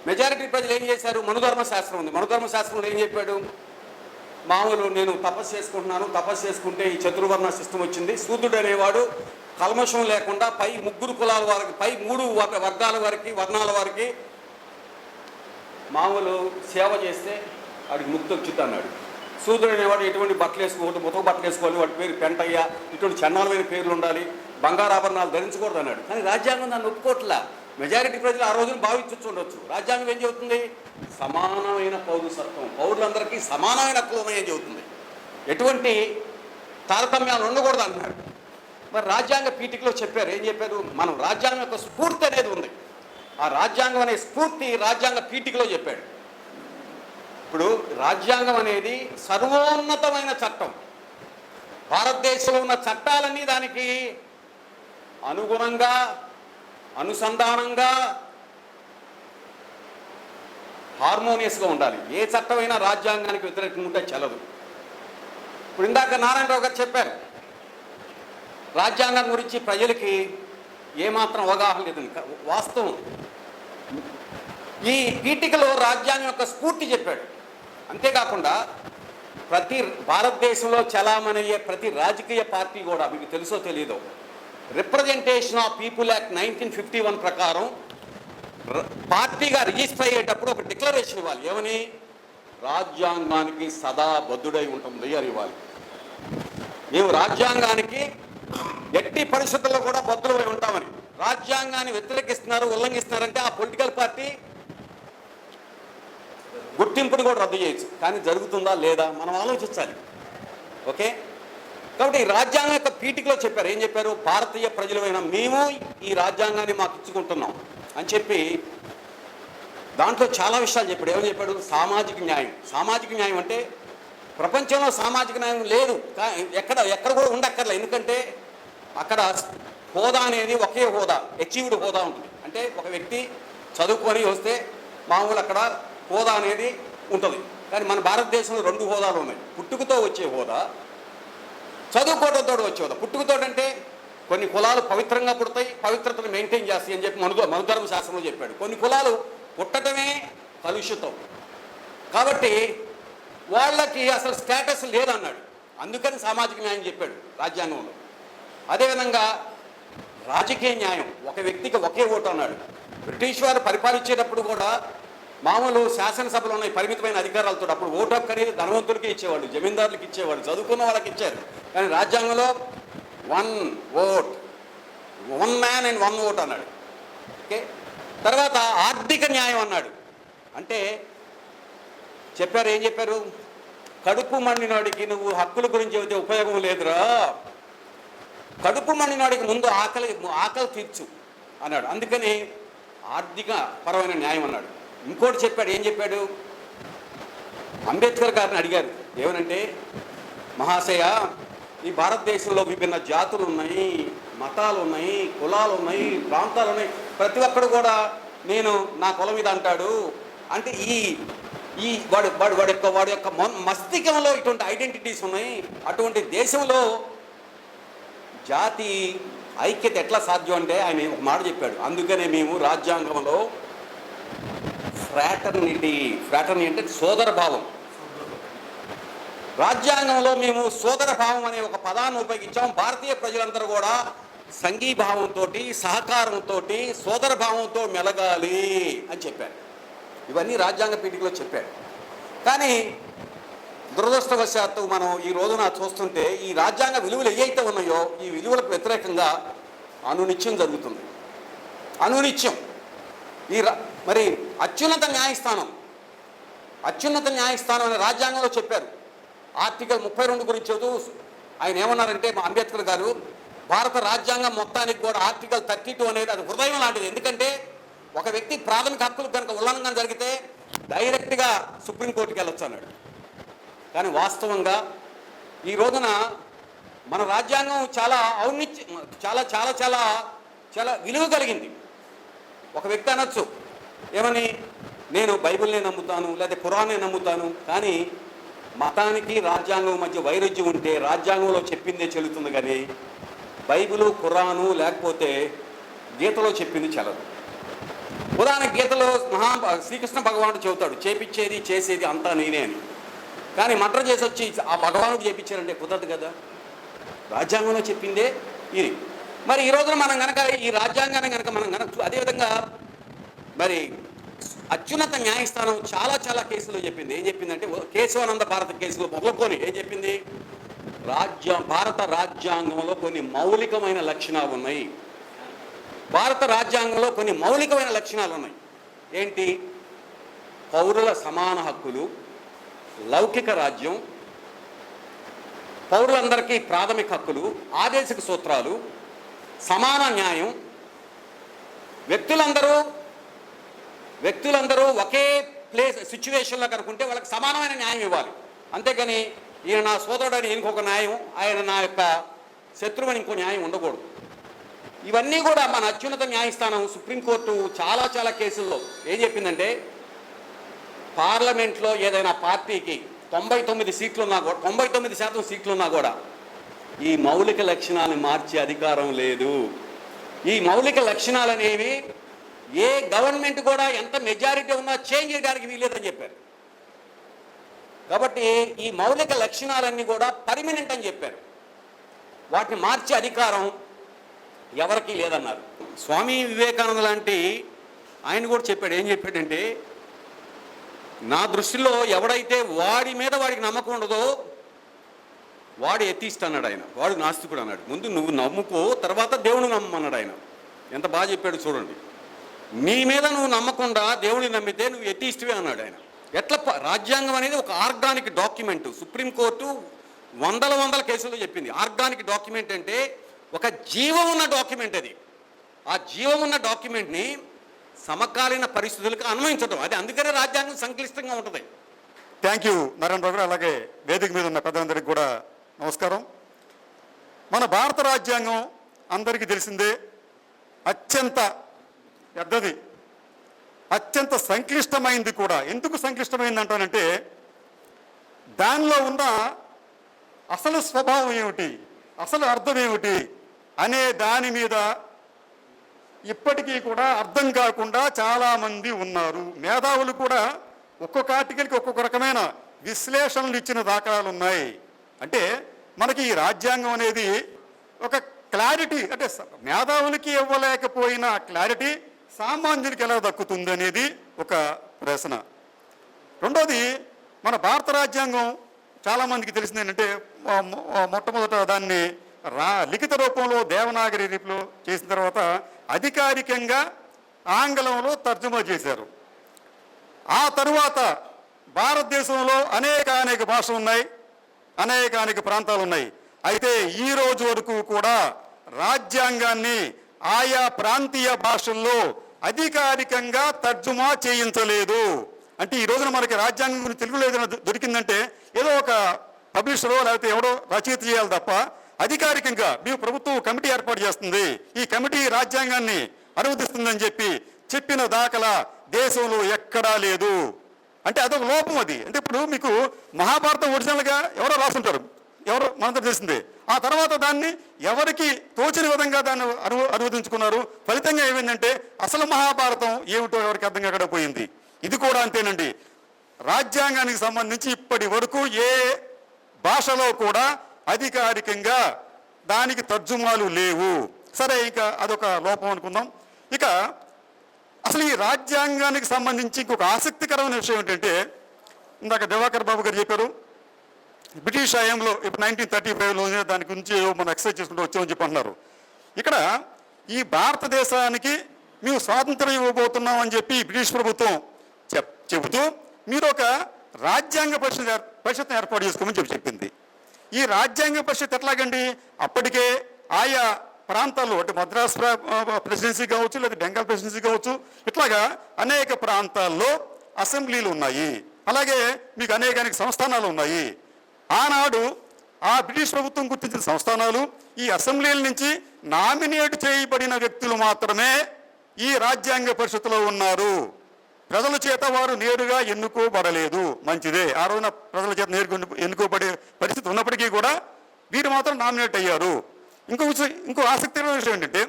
మెజారిటీ ప్రజలు ఏం చేశారు, మనుధర్మ శాస్త్రం ఉంది, మనుధర్మ శాస్త్రంలో ఏం చెప్పాడు, మామూలు నేను తపస్సు చేసుకుంటున్నాను, తపస్సు చేసుకుంటే ఈ చతుర్వర్ణ సిస్టమ్ వచ్చింది, శూద్రుడు అనేవాడు కల్మషం లేకుండా పై 3 కులాల వారికి, పై 3 వర్గాల వారికి, వర్ణాల వారికి మామూలు సేవ చేస్తే వాడికి ముక్తి వచ్చింది అన్నాడు. శూద్రుడు అనేవాడు ఎటువంటి బట్టలు వేసుకోవద్దు, ముతక బట్టలు వేసుకోవాలి, వాటి పేరు పెంటయ్య, ఇటువంటి చన్నాలమైన పేర్లు ఉండాలి, బంగారాభరణాలు ధరించకూడదు అన్నాడు. కానీ రాజ్యాంగం దాన్ని ఒప్పుకోవట్లా. మెజారిటీ ప్రజలు ఆ రోజున భావించవచ్చు ఉండొచ్చు. రాజ్యాంగం ఏం చెబుతుంది, సమానమైన పౌరసత్వం, పౌరులందరికీ సమానమైన హక్కులు ఉన్నాయని చెబుతుంది, ఎటువంటి తారతమ్యాలు ఉండకూడదు అన్నాడు. మరి రాజ్యాంగ పీఠికలో చెప్పారు, ఏం చెప్పారు, మనం రాజ్యాంగం యొక్క స్ఫూర్తి అనేది ఉంది, ఆ రాజ్యాంగం అనే స్ఫూర్తి రాజ్యాంగ పీఠికలో చెప్పాడు. ఇప్పుడు రాజ్యాంగం అనేది సర్వోన్నతమైన చట్టం, భారతదేశంలో ఉన్న చట్టాలన్నీ దానికి అనుగుణంగా అనుసంధానంగా హార్మోనియస్గా ఉండాలి. ఏ చట్టమైనా రాజ్యాంగానికి వ్యతిరేకంగా ఉంటే చెల్లదు. ఇప్పుడు ఇందాక నారాయణరావు గారు చెప్పారు, రాజ్యాంగం గురించి ప్రజలకి ఏమాత్రం అవగాహన లేదని. వాస్తవం, ఈ పీఠికలో రాజ్యాంగం యొక్క స్ఫూర్తి చెప్పాడు. అంతేకాకుండా ప్రతి భారతదేశంలో చలామణయ్యే ప్రతి రాజకీయ పార్టీ కూడా, మీకు తెలుసో తెలియదో, రిప్రజెంటేషన్ ఆఫ్ పీపుల్ యాక్ట్ 1951 ప్రకారం పార్టీగా రిజిస్టర్ అయ్యేటప్పుడు ఒక డిక్లరేషన్ ఇవ్వాలి, ఏమని, రాజ్యాంగానికి సదా బద్ధుడై ఉంటుంది అని ఇవ్వాలి. మేము రాజ్యాంగానికి ఎట్టి పరిస్థితుల్లో కూడా బద్ధులమై ఉంటామని. రాజ్యాంగాన్ని వ్యతిరేకిస్తున్నారు, ఉల్లంఘిస్తున్నారంటే ఆ పొలిటికల్ పార్టీ గుర్తింపుని కూడా రద్దు చేయొచ్చు. కానీ జరుగుతుందా లేదా మనం ఆలోచించాలి. ఓకే, కాబట్టి ఈ రాజ్యాంగం యొక్క పీఠికలో చెప్పారు, ఏం చెప్పారు, భారతీయ ప్రజలమైన మేము ఈ రాజ్యాంగాన్ని మాకు ఇచ్చుకుంటున్నాం అని చెప్పి దాంట్లో చాలా విషయాలు చెప్పాడు. ఏమని చెప్పాడు, సామాజిక న్యాయం. సామాజిక న్యాయం అంటే ప్రపంచంలో సామాజిక న్యాయం లేదు, ఎక్కడ కూడా ఉండక్కర్లే. ఎందుకంటే అక్కడ హోదా అనేది ఒకే హోదా, అచీవ్డ్ హోదా ఉంటుంది. అంటే ఒక వ్యక్తి చదువుకొని వస్తే మామూలు అక్కడ హోదా అనేది ఉంటుంది. కానీ మన భారతదేశంలో 2 హోదాలు ఉన్నాయి, పుట్టుకతో వచ్చే హోదా, చదువుకోవడంతో వచ్చే హోదా. పుట్టుకతో అంటే కొన్ని కులాలు పవిత్రంగా పుడతాయి, పవిత్రతను మెయింటైన్ చేస్తాయి అని చెప్పి మనుధర్మ శాస్త్రంలో చెప్పాడు. కొన్ని కులాలు పుట్టడమే కలుషితం, కాబట్టి వాళ్ళకి అసలు స్టేటస్ లేదన్నాడు. అందుకని సామాజిక న్యాయం చెప్పాడు రాజ్యాంగంలో. అదేవిధంగా రాజకీయ న్యాయం, ఒక వ్యక్తికి ఒకే ఓటు అన్నాడు. బ్రిటిష్ వారు పరిపాలించేటప్పుడు కూడా మామూలు శాసనసభలు ఉన్నాయి పరిమితమైన అధికారాలతో. అప్పుడు ఓటు హక్కు అనేది ధనవంతులకి ఇచ్చేవాడు, జమీందారులకు ఇచ్చేవాడు, చదువుకున్న వాళ్ళకి ఇచ్చారు. కానీ రాజ్యాంగంలో 1 ఓట్, 1 మ్యాన్ అండ్ 1 ఓట్ అన్నాడు. ఓకే, తర్వాత ఆర్థిక న్యాయం అన్నాడు. అంటే చెప్పారు, ఏం చెప్పారు, కడుపు మండినాడికి నువ్వు హక్కుల గురించి చెబితే ఉపయోగం లేదురా, కడుపు మండినాడికి ముందు ఆకలి తీర్చు అన్నాడు. అందుకని ఆర్థిక పరమైన న్యాయం అన్నాడు. ఇంకోటి చెప్పాడు, ఏం చెప్పాడు, అంబేద్కర్ గారిని అడిగారు, ఏమనంటే, మహాశయ ఈ భారతదేశంలో విభిన్న జాతులు ఉన్నాయి, మతాలు ఉన్నాయి, కులాలు ఉన్నాయి, ప్రాంతాలు ఉన్నాయి, ప్రతి ఒక్కడు కూడా నేను నా కులం మీద అంటాడు. అంటే ఈ వాడి యొక్క మస్తికంలో ఇటువంటి ఐడెంటిటీస్ ఉన్నాయి. అటువంటి దేశంలో జాతి ఐక్యత ఎట్లా సాధ్యం అంటే ఆయన ఒక మాట చెప్పాడు. అందుకనే మేము రాజ్యాంగంలో ఫ్రాటర్నిటీ అంటే సోదర భావం, రాజ్యాంగంలో మేము సోదర భావం అనే ఒక పదాన్ని ఉపయోగించాం. భారతీయ ప్రజలందరూ కూడా సంఘీభావంతో, సహకారంతో, సోదర భావంతో మెలగాలి అని చెప్పారు. ఇవన్నీ రాజ్యాంగ పీఠికలో చెప్పాడు. కానీ దురదృష్టవశాత్తు మనం ఈ రోజున చూస్తుంటే ఈ రాజ్యాంగ విలువలు ఏవైతే ఉన్నాయో ఈ విలువలకు వ్యతిరేకంగా అనునిత్యం జరుగుతుంది. అనునిత్యం మరి అత్యున్నత న్యాయస్థానం అత్యున్నత న్యాయస్థానం అని రాజ్యాంగంలో చెప్పారు. ఆర్టికల్ 32 గురించి చెబుతూ ఆయన ఏమన్నారంటే, మా అంబేద్కర్ గారు, భారత రాజ్యాంగం మొత్తానికి కూడా ఆర్టికల్ 32 అనేది అది హృదయం లాంటిది. ఎందుకంటే ఒక వ్యక్తి ప్రాథమిక హక్కులు కనుక ఉల్లంఘన జరిగితే డైరెక్ట్గా సుప్రీంకోర్టుకి వెళ్ళొచ్చు అన్నాడు. కానీ వాస్తవంగా ఈ రోజున మన రాజ్యాంగం చాలా చాలా చాలా చాలా చాలా విలువ కలిగింది. ఒక వ్యక్తి అనొచ్చు ఏమని, నేను బైబిల్నే నమ్ముతాను లేదా ఖురాన్నే నమ్ముతాను, కానీ మతానికి రాజ్యాంగం మధ్య వైరుధ్యం ఉంటే రాజ్యాంగంలో చెప్పిందే చెల్లుతుంది, కానీ బైబిలు ఖురాను లేకపోతే గీతలో చెప్పింది చెల్లదు. ఉదాహరణ గీతలో శ్రీకృష్ణ భగవానుడు చెబుతాడు, చేపించేది చేసేది అంతా నేనే అని. కానీ మర్డర్ చేసి వచ్చి ఆ భగవానుడు చేపించారంటే కుదరదు కదా. రాజ్యాంగంలో చెప్పిందే ఇది. మరి ఈ రోజున మనం కనుక ఈ రాజ్యాంగాన్ని కనుక మనం కనుక అదేవిధంగా మరి అత్యున్నత న్యాయస్థానం చాలా చాలా కేసులో చెప్పింది. ఏం చెప్పిందంటే, కేశవానంద భారత కేసులో మొదలుకొని ఏం చెప్పింది, భారత రాజ్యాంగంలో కొన్ని మౌలికమైన లక్షణాలు ఉన్నాయి. భారత రాజ్యాంగంలో కొన్ని మౌలికమైన లక్షణాలు ఉన్నాయి. ఏంటి? పౌరుల సమాన హక్కులు, లౌకిక రాజ్యం, పౌరులందరికీ ప్రాథమిక హక్కులు, ఆదేశిక సూత్రాలు, సమాన న్యాయం, వ్యక్తులందరూ ఒకే సిచ్యువేషన్లో కనుకుంటే వాళ్ళకి సమానమైన న్యాయం ఇవ్వాలి. అంతేగాని ఈయన నా సోదరుడు అని ఇంకొక న్యాయం, ఆయన నా యొక్క శత్రువు అని ఇంకో న్యాయం ఉండకూడదు. ఇవన్నీ కూడా మన అత్యున్నత న్యాయస్థానం సుప్రీంకోర్టు చాలా చాలా కేసుల్లో ఏం చెప్పిందంటే, పార్లమెంట్లో ఏదైనా పార్టీకి 99 సీట్లున్నా కూడా 99% సీట్లున్నా కూడా ఈ మౌలిక లక్షణాలను మార్చే అధికారం లేదు. ఈ మౌలిక లక్షణాలు అనేవి ఏ గవర్నమెంట్ కూడా ఎంత మెజారిటీ ఉన్నా చేంజ్ చేయడానికి వీల్లేదని చెప్పారు. కాబట్టి ఈ మౌలిక లక్షణాలన్నీ కూడా పర్మనెంట్ అని చెప్పారు. వాటిని మార్చే అధికారం ఎవరికీ లేదన్నారు. స్వామి వివేకానంద లాంటి ఆయన కూడా చెప్పాడు. ఏం చెప్పాడంటే, నా దృష్టిలో ఎవడైతే వాడి మీద వాడికి నమ్మకం ఉండదో వాడు ఎథీస్ట్ అన్నాడు ఆయన. వాడు నాస్తికుడు అన్నాడు. ముందు నువ్వు నమ్ముకో, తర్వాత దేవుని నమ్మన్నాడు ఆయన. ఎంత బాగా చెప్పాడు చూడండి. నీ మీద నువ్వు నమ్మకుండా దేవుడిని నమ్మితే నువ్వు ఎథీస్ట్వే అన్నాడు ఆయన. ఎట్లా రాజ్యాంగం అనేది ఒక ఆర్గానిక్ డాక్యుమెంట్. సుప్రీంకోర్టు వందల కేసుల్లో చెప్పింది. ఆర్గానిక్ డాక్యుమెంట్ అంటే ఒక జీవం ఉన్న డాక్యుమెంట్. అది ఆ జీవం ఉన్న డాక్యుమెంట్ని సమకాలీన పరిస్థితులకు అన్వయించడం, అది అందుకనే రాజ్యాంగం సంక్లిష్టంగా ఉంటుంది. థ్యాంక్ యూ నారాయణ రావు గారు. అలాగే వేదిక మీద ఉన్న పెద్దలందరికీ కూడా నమస్కారం. మన భారత రాజ్యాంగం అందరికీ తెలిసిందే, అత్యంత పెద్దది, అత్యంత సంక్లిష్టమైంది కూడా. ఎందుకు సంక్లిష్టమైంది అంటానంటే, దానిలో ఉన్న అసలు స్వభావం ఏమిటి, అసలు అర్థం ఏమిటి అనే దాని మీద ఇప్పటికీ కూడా అర్థం కాకుండా చాలామంది ఉన్నారు. మేధావులు కూడా ఒక్కొక్క ఆర్టికల్కి ఒక్కొక్క రకమైన విశ్లేషణలు ఇచ్చిన దాఖలాలు ఉన్నాయి. అంటే మనకి ఈ రాజ్యాంగం అనేది ఒక క్లారిటీ, అంటే మేధావులకి ఇవ్వలేకపోయిన క్లారిటీ సామాన్యుడికి ఎలా దక్కుతుంది అనేది ఒక ప్రశ్న. రెండోది, మన భారత రాజ్యాంగం చాలామందికి తెలిసింది ఏంటంటే, మొట్టమొదట దాన్ని లిఖిత రూపంలో దేవనాగరి లిపిలో చేసిన తర్వాత అధికారికంగా ఆంగ్లంలో తర్జుమా చేశారు. ఆ తరువాత భారతదేశంలో అనేక భాషలు ఉన్నాయి, అనేక ప్రాంతాలు ఉన్నాయి. అయితే ఈ రోజు వరకు కూడా రాజ్యాంగాన్ని ఆయా ప్రాంతీయ భాషల్లో అధికారికంగా తర్జుమా చేయించలేదు. అంటే ఈ రోజున మనకి రాజ్యాంగం గురించి తెలుగులో ఏదైనా దొరికిందంటే ఏదో ఒక పబ్లిషరో లేకపోతే ఎవడో రచయిత చేయాలి తప్ప అధికారికంగా మేము ప్రభుత్వం కమిటీ ఏర్పాటు చేస్తుంది, ఈ కమిటీ రాజ్యాంగాన్ని అనువదిస్తుందని చెప్పిన దాఖలా దేశంలో ఎక్కడా లేదు. అంటే అదొక లోపం అది. అంటే ఇప్పుడు మీకు మహాభారతం ఒరిజినల్గా ఎవరో రాసుంటారు, ఎవరో మనంతా తెలిసిందే. ఆ తర్వాత దాన్ని ఎవరికి తోచిన విధంగా దాన్ని అనువదించుకున్నారు. ఫలితంగా ఏమైందంటే అసలు మహాభారతం ఏమిటో ఎవరికి అర్థం కాకుండా పోయింది. ఇది కూడా అంతేనండి. రాజ్యాంగానికి సంబంధించి ఇప్పటి వరకు ఏ భాషలో కూడా అధికారికంగా దానికి తర్జుమాలు లేవు. సరే, ఇక అదొక లోపం అనుకుందాం. ఇక అసలు ఈ రాజ్యాంగానికి సంబంధించి ఇంకొక ఆసక్తికరమైన విషయం ఏంటంటే, ఇందాక దివాకర్ బాబు గారు చెప్పారు, బ్రిటిష్ హయాంలో ఇప్పుడు 1935లో దాని గురించి మనం ఎక్సర్సైజ్ చేసుకుంటూ వచ్చామని చెప్పి అంటున్నారు. ఇక్కడ ఈ భారతదేశానికి మేము స్వాతంత్రం ఇవ్వబోతున్నాం అని చెప్పి బ్రిటిష్ ప్రభుత్వం చెబుతూ మీరు ఒక రాజ్యాంగ పరిషత్ను ఏర్పాటు చేసుకోమని చెప్పింది. ఈ రాజ్యాంగ పరిషత్ ఎట్లాగండి, అప్పటికే ఆయా ప్రాంతాల్లో అంటే మద్రాస్ ప్రెసిడెన్సీ కావచ్చు, లేదా బెంగాల్ ప్రెసిడెన్సీ కావచ్చు, ఇట్లాగా అనేక ప్రాంతాల్లో అసెంబ్లీలు ఉన్నాయి. అలాగే మీకు అనేక సంస్థానాలు ఉన్నాయి. ఆనాడు ఆ బ్రిటిష్ ప్రభుత్వం గుర్తించిన సంస్థానాలు ఈ అసెంబ్లీల నుంచి నామినేట్ చేయబడిన వ్యక్తులు మాత్రమే ఈ రాజ్యాంగ పరిషత్తులో ఉన్నారు. ప్రజల చేత వారు నేరుగా ఎన్నుకోబడలేదు. మంచిదే, ఆ రోజున ప్రజల చేత నేరుగా ఎన్నుకోబడే పరిస్థితి ఉన్నప్పటికీ కూడా వీరు మాత్రం నామినేట్ అయ్యారు. ఇంకో ఆసక్తికరమైన విషయం ఏంటంటే,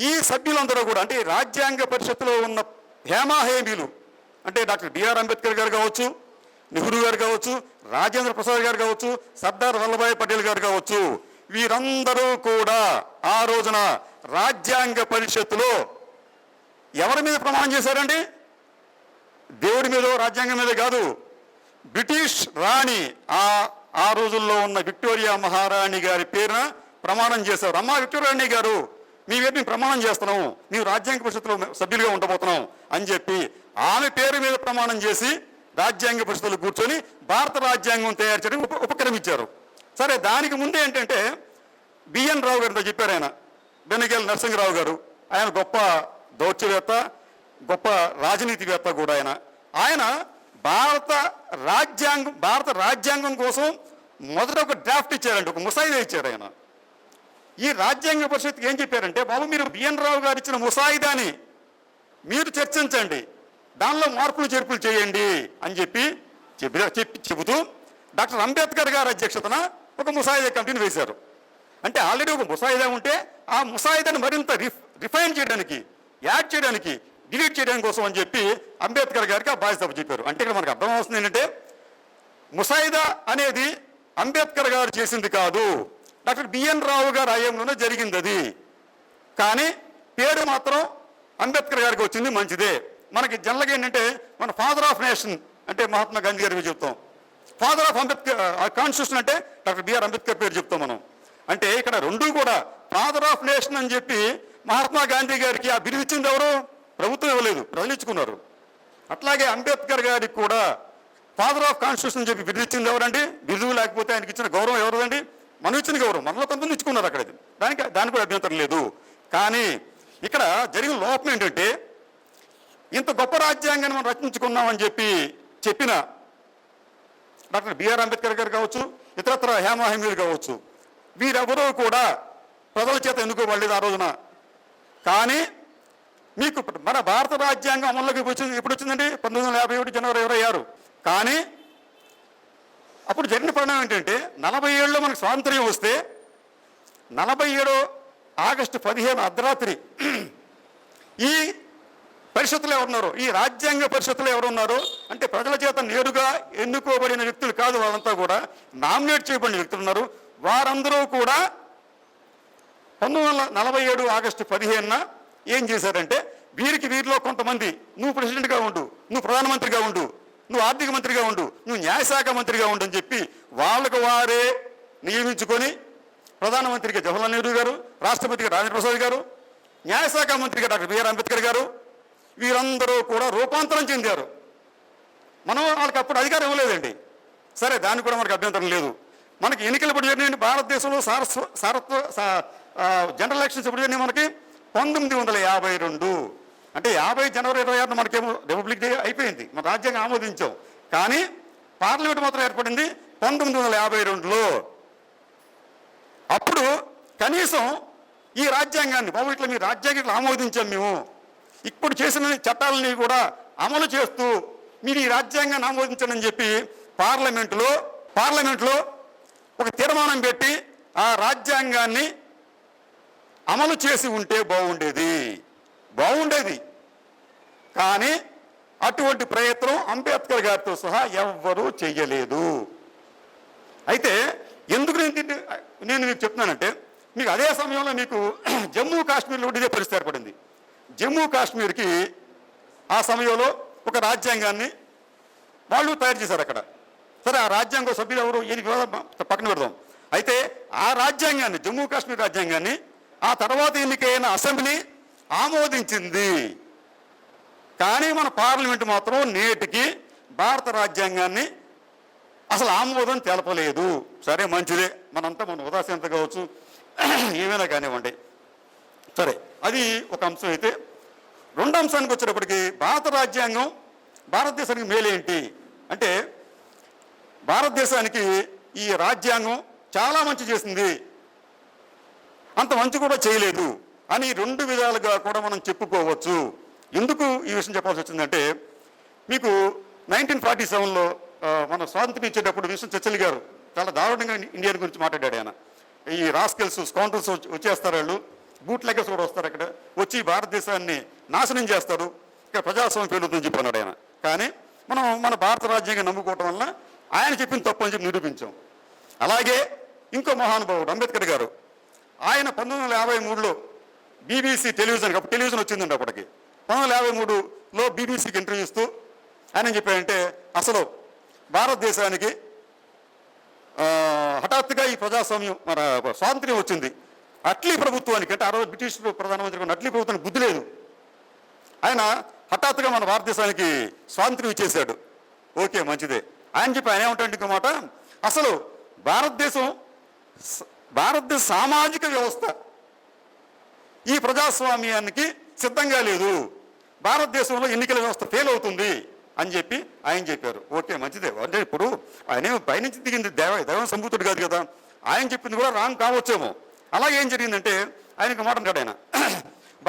ఈ సభ్యులందరూ కూడా అంటే రాజ్యాంగ పరిషత్తులో ఉన్న హేమాహేమీలు అంటే డాక్టర్ బిఆర్ అంబేద్కర్ గారు కావచ్చు, నెహ్రూ గారు కావచ్చు, రాజేంద్ర ప్రసాద్ గారు కావచ్చు, సర్దార్ వల్లభాయ్ పటేల్ గారు కావచ్చు, వీరందరూ కూడా ఆ రోజున రాజ్యాంగ పరిషత్తులో ఎవరి మీద ప్రమాణం చేశారండి? దేవుడి మీద, రాజ్యాంగం మీద కాదు, బ్రిటిష్ రాణి ఆ రోజుల్లో ఉన్న విక్టోరియా మహారాణి గారి పేరున ప్రమాణం చేశారు. అమ్మా విక్టోరియా గారు, మేము ప్రమాణం చేస్తున్నాము, నీవు రాజ్యాంగ పరిషత్తులో సభ్యులుగా ఉండబోతున్నాం అని చెప్పి ఆమె పేరు మీద ప్రమాణం చేసి రాజ్యాంగ పరిషత్తులో కూర్చొని భారత రాజ్యాంగం తయారు చేయడానికి ఉపక్రమించారు. సరే, దానికి ముందే ఏంటంటే బిఎన్ రావు గారితో చెప్పారు. ఆయన బెనగల్ నరసింహరావు గారు, ఆయన గొప్ప దౌత్యవేత్త, గొప్ప రాజనీతివేత్త కూడా. ఆయన భారత రాజ్యాంగం కోసం మొదట ఒక డ్రాఫ్ట్ ఇచ్చారంటే, ఒక ముసాయిదా ఇచ్చారు. ఆయన ఈ రాజ్యాంగ పరిషత్కి ఏం చెప్పారంటే, బాబు మీరు బిఎన్ రావు గారు ఇచ్చిన ముసాయిదాని మీరు చర్చించండి, దానిలో మార్పులు చేర్పులు చేయండి అని చెబుతూ డాక్టర్ అంబేద్కర్ గారి అధ్యక్షతన ఒక ముసాయిదా కమిటీని వేశారు. అంటే ఆల్రెడీ ఒక ముసాయిదా ఉంటే ఆ ముసాయిదాని మరింత రిఫైన్ చేయడానికి, యాడ్ చేయడానికి, డిలీట్ చేయడానికి కోసం అని చెప్పి అంబేద్కర్ గారికి ఆ బాధ్యత చెప్పారు. అంటే ఇక్కడ మనకు అర్థం అవుతుంది ఏంటంటే, ముసాయిదా అనేది అంబేద్కర్ గారు చేసింది కాదు, డాక్టర్ బిఎన్ రావు గారి హయాంలోనే జరిగింది అది. కానీ పేరు మాత్రం అంబేద్కర్ గారికి వచ్చింది, మంచిదే. మనకి జనరల్గా ఏంటంటే మన ఫాదర్ ఆఫ్ నేషన్ అంటే మహాత్మా గాంధీ గారి చెప్తాం, ఫాదర్ ఆఫ్ అంబేద్కర్ కాన్స్టిట్యూషన్ అంటే డాక్టర్ బిఆర్ అంబేద్కర్ పేరు చెప్తాం మనం. అంటే ఇక్కడ రెండూ కూడా ఫాదర్ ఆఫ్ నేషన్ అని చెప్పి మహాత్మా గాంధీ గారికి ఆ బిరుదు ఇచ్చింది ఎవరు? ప్రభుత్వం ఇవ్వలేదు, ప్రజలు ఇచ్చుకున్నారు. అట్లాగే అంబేద్కర్ గారికి కూడా ఫాదర్ ఆఫ్ కాన్స్టిట్యూషన్ చెప్పి బిరుదు ఇచ్చింది ఎవరండి? బిరుదు లేకపోతే ఆయనకి ఇచ్చిన గౌరవం ఎవరిదండి? మనం ఇచ్చిన గౌరవం, మనలో కొంతమంది ఇచ్చుకున్నారు అక్కడ. దానికి కూడా అభ్యంతరం లేదు. కానీ ఇక్కడ జరిగిన లోపం ఏంటంటే, ఇంత గొప్ప రాజ్యాంగాన్ని మనం రచించుకున్నామని చెప్పిన డాక్టర్ బిఆర్ అంబేద్కర్ గారు కావచ్చు, ఇతరత్ర హేమాహేమీలు కావచ్చు, వీరెవరూ కూడా ప్రజల చేత ఎన్నుకోబడలేదు ఆ రోజున. కానీ మీకు మన భారత రాజ్యాంగం అమల్లోకి ఎప్పుడు వచ్చిందండి? 1951 జనవరి 26. కానీ అప్పుడు జరిగిన పరిణామం ఏంటంటే, 47లో మనకు స్వాతంత్ర్యం వస్తే 47 ఆగస్టు 15 అర్ధరాత్రి ఈ పరిషత్తులు ఎవరున్నారు, ఈ రాజ్యాంగ పరిషత్తులు ఎవరున్నారు అంటే ప్రజల చేత నేరుగా ఎన్నుకోబడిన వ్యక్తులు కాదు, వాళ్ళంతా కూడా నామినేట్ చేయబడిన వ్యక్తులు ఉన్నారు. వారందరూ కూడా 1947 ఆగస్టు 15న ఏం చేశారంటే, వీరిలో కొంతమంది నువ్వు ప్రెసిడెంట్గా ఉండు, నువ్వు ప్రధానమంత్రిగా ఉండు, నువ్వు ఆర్థిక మంత్రిగా ఉండు, నువ్వు న్యాయశాఖ మంత్రిగా ఉండు అని చెప్పి వాళ్ళకు వారే నియమించుకొని, ప్రధానమంత్రిగా జవహర్లాల్ నెహ్రూ గారు, రాష్ట్రపతిగా రాజేంద్ర ప్రసాద్ గారు, న్యాయశాఖ మంత్రిగా డాక్టర్ బిఆర్ అంబేద్కర్ గారు, వీరందరూ కూడా రూపాంతరం చెందారు. మనం వాళ్ళకి అప్పుడు అధికారం ఇవ్వలేదండి. సరే, దానికి కూడా మనకు అభ్యంతరం లేదు. మనకి ఎన్నికలు ఇప్పుడు జరిగిన భారతదేశంలో జనరల్ ఎలక్షన్స్ ఎప్పుడు జరిగినాయి మనకి? 1952. అంటే 50 జనవరి 26 మనకేమో రిపబ్లిక్ డే అయిపోయింది, మన రాజ్యాంగం ఆమోదించాం. కానీ పార్లమెంట్ మాత్రం ఏర్పడింది 1952లో. అప్పుడు కనీసం ఈ రాజ్యాంగాన్ని, బాబు ఇట్లా మీ రాజ్యాంగం ఆమోదించాం, మేము ఇప్పుడు చేసిన చట్టాలని కూడా అమలు చేస్తూ మీరు ఈ రాజ్యాంగాన్ని ఆమోదించండి అని చెప్పి పార్లమెంట్లో ఒక తీర్మానం పెట్టి ఆ రాజ్యాంగాన్ని అమలు చేసి ఉంటే బాగుండేది. కానీ అటువంటి ప్రయత్నం అంబేద్కర్ గారితో సహా ఎవ్వరూ చెయ్యలేదు. అయితే ఎందుకు నేను మీకు చెప్తున్నానంటే, మీకు అదే సమయంలో మీకు జమ్మూ కాశ్మీర్లో ఇదే పరిస్థితి ఏర్పడింది. జమ్మూ కాశ్మీర్కి ఆ సమయంలో ఒక రాజ్యాంగాన్ని వాళ్ళు తయారు చేశారు అక్కడ. సరే, ఆ రాజ్యాంగ సభ్యులు ఎవరు ఏది పక్కన పెడదాం. అయితే ఆ రాజ్యాంగాన్ని, జమ్మూ కాశ్మీర్ రాజ్యాంగాన్ని ఆ తర్వాత ఎన్నికైన అసెంబ్లీ ఆమోదించింది. కానీ మన పార్లమెంట్ మాత్రం నేటికి భారత రాజ్యాంగాన్ని అసలు ఆమోదం తెలపలేదు. సరే మంచిదే, మనంతా మన ఉదాసీనత కావచ్చు, ఏమైనా కానివ్వండి. సరే, అది ఒక అంశం అయితే. రెండో అంశానికి వచ్చేటప్పటికి భారత రాజ్యాంగం భారతదేశానికి మేలేంటి అంటే, భారతదేశానికి ఈ రాజ్యాంగం చాలా మంచి చేసింది, అంత మంచి కూడా చేయలేదు అని రెండు విధాలుగా కూడా మనం చెప్పుకోవచ్చు. ఎందుకు ఈ విషయం చెప్పాల్సి వచ్చిందంటే, మీకు 1947లో మన స్వాతంత్రం ఇచ్చేటప్పుడు విన్స్టన్ చర్చిల్ గారు చాలా దారుణంగా ఇండియా గురించి మాట్లాడాడు. ఆయన ఈ రాస్కెల్స్ స్కౌంటర్స్ వచ్చేస్తారు, వాళ్ళు బూట్ లెక్కర్స్ కూడా వస్తారు, అక్కడ వచ్చి భారతదేశాన్ని నాశనం చేస్తారు, ఇక్కడ ప్రజాస్వామ్యం పెరుగుతుందని చెప్పన్నాడు ఆయన. కానీ మనం మన భారత రాజ్యాంగం నమ్ముకోవటం వల్ల ఆయన చెప్పిన తప్పు అని చెప్పి నిరూపించాం. అలాగే ఇంకో మహానుభావుడు అంబేద్కర్ గారు, ఆయన 1953లో BBC టెలివిజన్, అప్పుడు టెలివిజన్ వచ్చిందండి అప్పటికి, 1953లో BBCకి ఇంటర్వ్యూ ఇస్తూ ఆయన ఏం చెప్పాడంటే, అసలు భారతదేశానికి హఠాత్తుగా ఈ ప్రజాస్వామ్యం మన స్వాతంత్ర్యం వచ్చింది, అట్లీ ప్రభుత్వానికి, అంటే ఆ రోజు బ్రిటిష్ ప్రధానమంత్రి అట్లీ ప్రభుత్వానికి బుద్ధి లేదు, ఆయన హఠాత్తుగా మన భారతదేశానికి స్వాతంత్ర్యం ఇచ్చేశాడు. ఓకే మంచిదే ఆయన చెప్పి ఆయన ఏమంటాడు ఇంకో మాట, అసలు భారతదేశ సామాజిక వ్యవస్థ ఈ ప్రజాస్వామ్యానికి సిద్ధంగా లేదు, భారతదేశంలో ఎన్నికల వ్యవస్థ ఫెయిల్ అవుతుంది అని చెప్పి ఆయన చెప్పారు. ఓకే మంచిదే, అంటే ఇప్పుడు ఆయన పైనుంచి దిగింది దైవం సంభూతుడు కాదు కదా, ఆయన చెప్పింది కూడా రాంగ్ కావచ్చేమో. అలాగే ఏం జరిగిందంటే, ఆయనకు మాట అంటాడు ఆయన,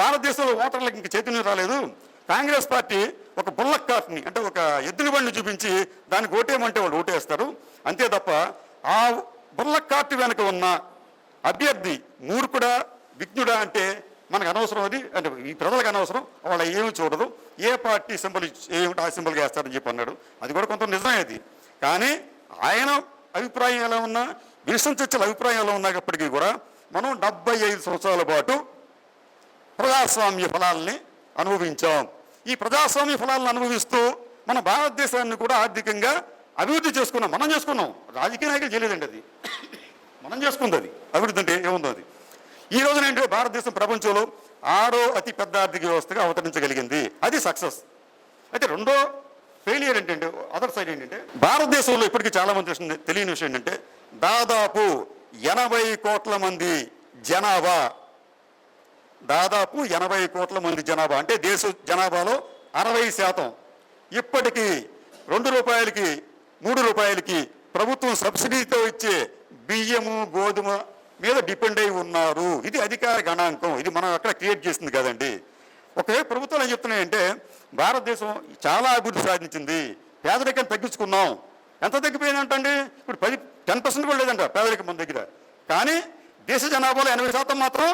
భారతదేశంలో ఓటర్లకు ఇంక చైతన్యం రాలేదు, కాంగ్రెస్ పార్టీ ఒక బుల్లక్ కార్ట్ని, అంటే ఒక ఎద్దుల బండిని చూపించి దానికి ఓటేయమంటే వాళ్ళు ఓటేస్తారు, అంతే తప్ప ఆ బుల్లక్ కార్ట్ వెనక ఉన్న అభ్యర్థి మూర్ఖుడా విజ్ఞుడా అంటే మనకు అనవసరం, అది అంటే ఈ ప్రజలకు అనవసరం, వాళ్ళు ఏమి చూడదు, ఏ పార్టీ సింబల్ ఏమిటి ఆ సింబల్గా వేస్తారని చెప్పి అన్నాడు. అది కూడా కొంత నిజమే అది. కానీ ఆయన అభిప్రాయం ఎలా ఉన్నా, విన్స్టన్ చర్చిల్ అభిప్రాయం ఎలా ఉన్నప్పటికీ కూడా మనం 75 సంవత్సరాల పాటు ప్రజాస్వామ్య ఫలాల్ని అనుభవించాం. ఈ ప్రజాస్వామ్య ఫలాలను అనుభవిస్తూ మన భారతదేశాన్ని కూడా ఆర్థికంగా అభివృద్ధి చేసుకున్నాం. మనం చేసుకున్నాం, రాజకీయ నాయకులు చేయలేదండి, అది మనం చేసుకుంది. అది అభివృద్ధి అంటే ఏముందో అది. ఈ రోజున ఏంటంటే భారతదేశం ప్రపంచంలో 6వ అతి పెద్ద ఆర్థిక వ్యవస్థగా అవతరించగలిగింది, అది సక్సెస్. అయితే రెండో ఫెయిలియర్ ఏంటంటే, అదర్ సైడ్ ఏంటంటే, భారతదేశంలో ఇప్పటికీ చాలా మంది తెలియని విషయం ఏంటంటే, దాదాపు 80 కోట్ల మంది జనాభా, దాదాపు 80 కోట్ల మంది జనాభా అంటే దేశ జనాభాలో 60% ఇప్పటికీ 2 రూపాయలకి 3 రూపాయలకి ప్రభుత్వం సబ్సిడీతో ఇచ్చే బియ్యము గోధుమ మీద డిపెండ్ అయి ఉన్నారు. ఇది అధికార గణాంకం, ఇది మనం అక్కడ క్రియేట్ చేసింది కదండి. ఒకవేళ ప్రభుత్వాలు ఏం చెప్తున్నాయంటే, భారతదేశం చాలా అభివృద్ధి సాధించింది, పేదరికం తగ్గించుకున్నాం. ఎంత తగ్గిపోయిందంటండి, ఇప్పుడు 10% కూడా లేదంట పేదరికం మన దగ్గర. కానీ దేశ జనాభాలో 80% మాత్రం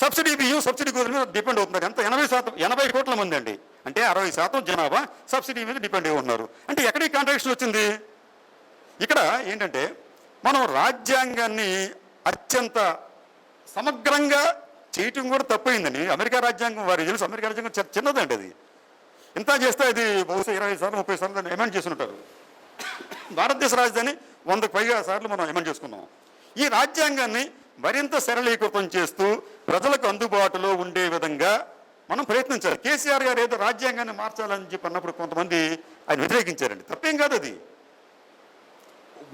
సబ్సిడీ బియ్యం సబ్సిడీ గోధుమ మీద డిపెండ్ అవుతున్నారు. ఎంత 80%, 80 కోట్ల మంది అండి, అంటే 60% జనాభా సబ్సిడీ మీద డిపెండ్ అయి ఉన్నారు. అంటే ఎక్కడికి కాంట్రాక్షన్ వచ్చింది? ఇక్కడ ఏంటంటే, మనం రాజ్యాంగాన్ని అత్యంత సమగ్రంగా చేయటం కూడా తప్పైందని. అమెరికా రాజ్యాంగం వారికి తెలుసు, అమెరికా రాజ్యాంగం చిన్నదండి, అది ఇంత చేస్తే అది బహుశా 20 సార్లు 30 సార్లు దాన్ని ఎమెండ్ చేసి ఉంటారు. భారతదేశ రాజధాని 100కు పైగా సార్లు మనం ఎమెండ్ చేసుకున్నాం. ఈ రాజ్యాంగాన్ని మరింత సరళీకృతం చేస్తూ ప్రజలకు అందుబాటులో ఉండే విధంగా మనం ప్రయత్నించాలి. కేసీఆర్ గారు ఏదో రాజ్యాంగాన్ని మార్చాలని చెప్పి అన్నప్పుడు కొంతమంది ఆయన వ్యతిరేకించారండి, తప్పేం కాదు అది.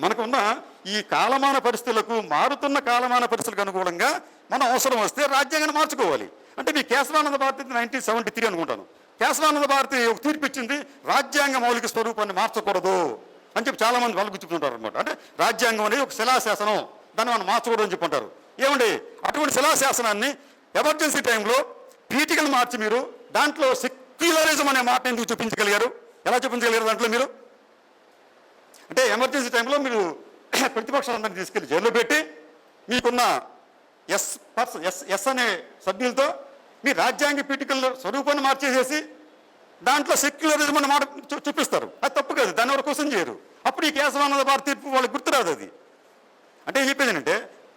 మనకున్న ఈ కాలమాన పరిస్థితులకు, మారుతున్న కాలమాన పరిస్థితులకు అనుగుణంగా మనం అవసరం వస్తే రాజ్యాంగాన్ని మార్చుకోవాలి. అంటే మీ కేశవానంద భారతి 1973 అనుకుంటాను, కేశవానంద భారతి ఒక తీర్పు ఇచ్చింది, రాజ్యాంగ మౌలిక స్వరూపాన్ని మార్చకూడదు అని చెప్పి చాలామంది వాళ్ళు గుర్తుకుంటారు అనమాట. అంటే రాజ్యాంగం అనేది ఒక శిలాశాసనం, దాన్ని మనం మార్చకూడదు అని చెప్పంటారు. ఏమండి, అటువంటి శిలాశాసనాన్ని ఎమర్జెన్సీ టైంలో పీఠికలు మార్చి మీరు దాంట్లో సెక్యులరిజం అనే మాట ఎందుకు చూపించగలిగారు? ఎలా చూపించగలిగారు దాంట్లో మీరు? అంటే ఎమర్జెన్సీ టైంలో మీరు ప్రతిపక్షాలందరినీ తీసుకెళ్లి జైల్లో పెట్టి మీకున్న ఎస్ అనే సభ్యులతో మీ రాజ్యాంగ పీఠికల్లో స్వరూపాన్ని మార్చేసేసి దాంట్లో సెక్యులరిజం అనే మాట చూపిస్తారు. అది తప్పు కాదు, దాన్ని ఎవరు క్వశ్చన్ చేయరు. అప్పుడు ఈ కేశవానంద భారతి తీర్పు వాళ్ళకి గుర్తురాదు. అది అంటే ఏం చెప్పేది ఏంటంటే,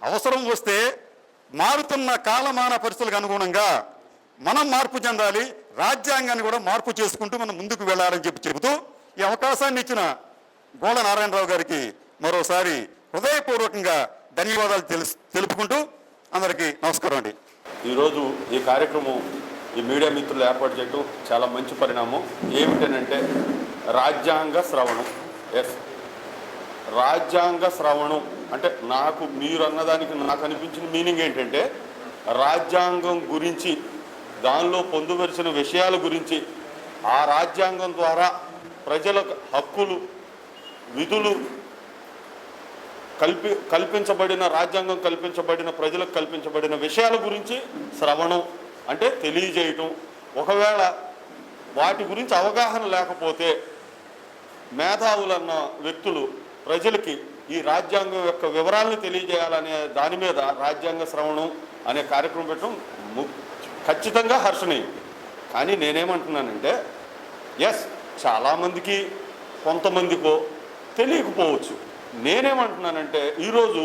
అవసరం వస్తే మారుతున్న కాలమాన పరిస్థితులకు అనుగుణంగా మనం మార్పు చెందాలి, రాజ్యాంగాన్ని కూడా మార్పు చేసుకుంటూ మనం ముందుకు వెళ్ళాలని చెబుతూ ఈ అవకాశాన్ని ఇచ్చిన గోళ్ళ నారాయణరావు గారికి మరోసారి హృదయపూర్వకంగా ధన్యవాదాలు తెలుపుకుంటూ అందరికీ నమస్కారం అండి. ఈరోజు ఈ కార్యక్రమం ఈ మీడియా మిత్రులు ఏర్పాటు చేయడం చాలా మంచి పరిణామం. ఏమిటనంటే రాజ్యాంగ శ్రవణం. ఎస్, రాజ్యాంగ శ్రవణం అంటే నాకు మీరు అన్నదానికి నాకు అనిపించిన మీనింగ్ ఏంటంటే రాజ్యాంగం గురించి దానిలో పొందుపరిచిన విషయాల గురించి ఆ రాజ్యాంగం ద్వారా ప్రజలకు హక్కులు విధులు కల్పించబడిన రాజ్యాంగం కల్పించబడిన ప్రజలకు కల్పించబడిన విషయాల గురించి శ్రవణం అంటే తెలియజేయటం. ఒకవేళ వాటి గురించి అవగాహన లేకపోతే మేధావులన్న వ్యక్తులు ప్రజలకి ఈ రాజ్యాంగం యొక్క వివరాలను తెలియజేయాలనే దాని మీద రాజ్యాంగ శ్రవణం అనే కార్యక్రమం పెట్టడం ఖచ్చితంగా హర్షణీయం. కానీ నేనేమంటున్నానంటే ఎస్ చాలామందికి కొంతమందికో తెలియకపోవచ్చు. నేనేమంటున్నానంటే ఈరోజు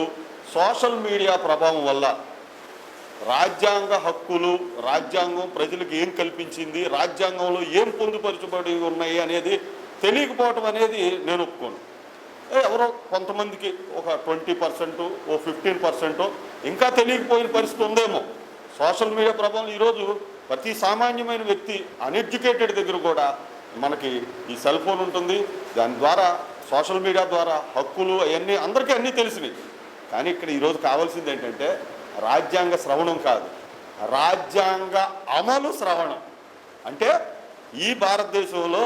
సోషల్ మీడియా ప్రభావం వల్ల రాజ్యాంగ హక్కులు రాజ్యాంగం ప్రజలకు ఏం కల్పించింది రాజ్యాంగంలో ఏం పొందుపరచబడి ఉన్నాయి అనేది తెలియకపోవటం అనేది నేను ఒప్పుకోను. ఎవరో కొంతమందికి ఒక 20% ఓ 15% ఇంకా తెలియకపోయిన పరిస్థితి ఉందేమో. సోషల్ మీడియా ప్రభావం ఈరోజు ప్రతి సామాన్యమైన వ్యక్తి అన్ఎడ్యుకేటెడ్ దగ్గర కూడా మనకి ఈ సెల్ ఫోన్ ఉంటుంది. దాని ద్వారా సోషల్ మీడియా ద్వారా హక్కులు అవన్నీ అందరికీ అన్నీ తెలిసినాయి. కానీ ఇక్కడ ఈరోజు కావాల్సింది ఏంటంటే రాజ్యాంగ శ్రవణం కాదు, రాజ్యాంగ అమలు శ్రవణం. అంటే ఈ భారతదేశంలో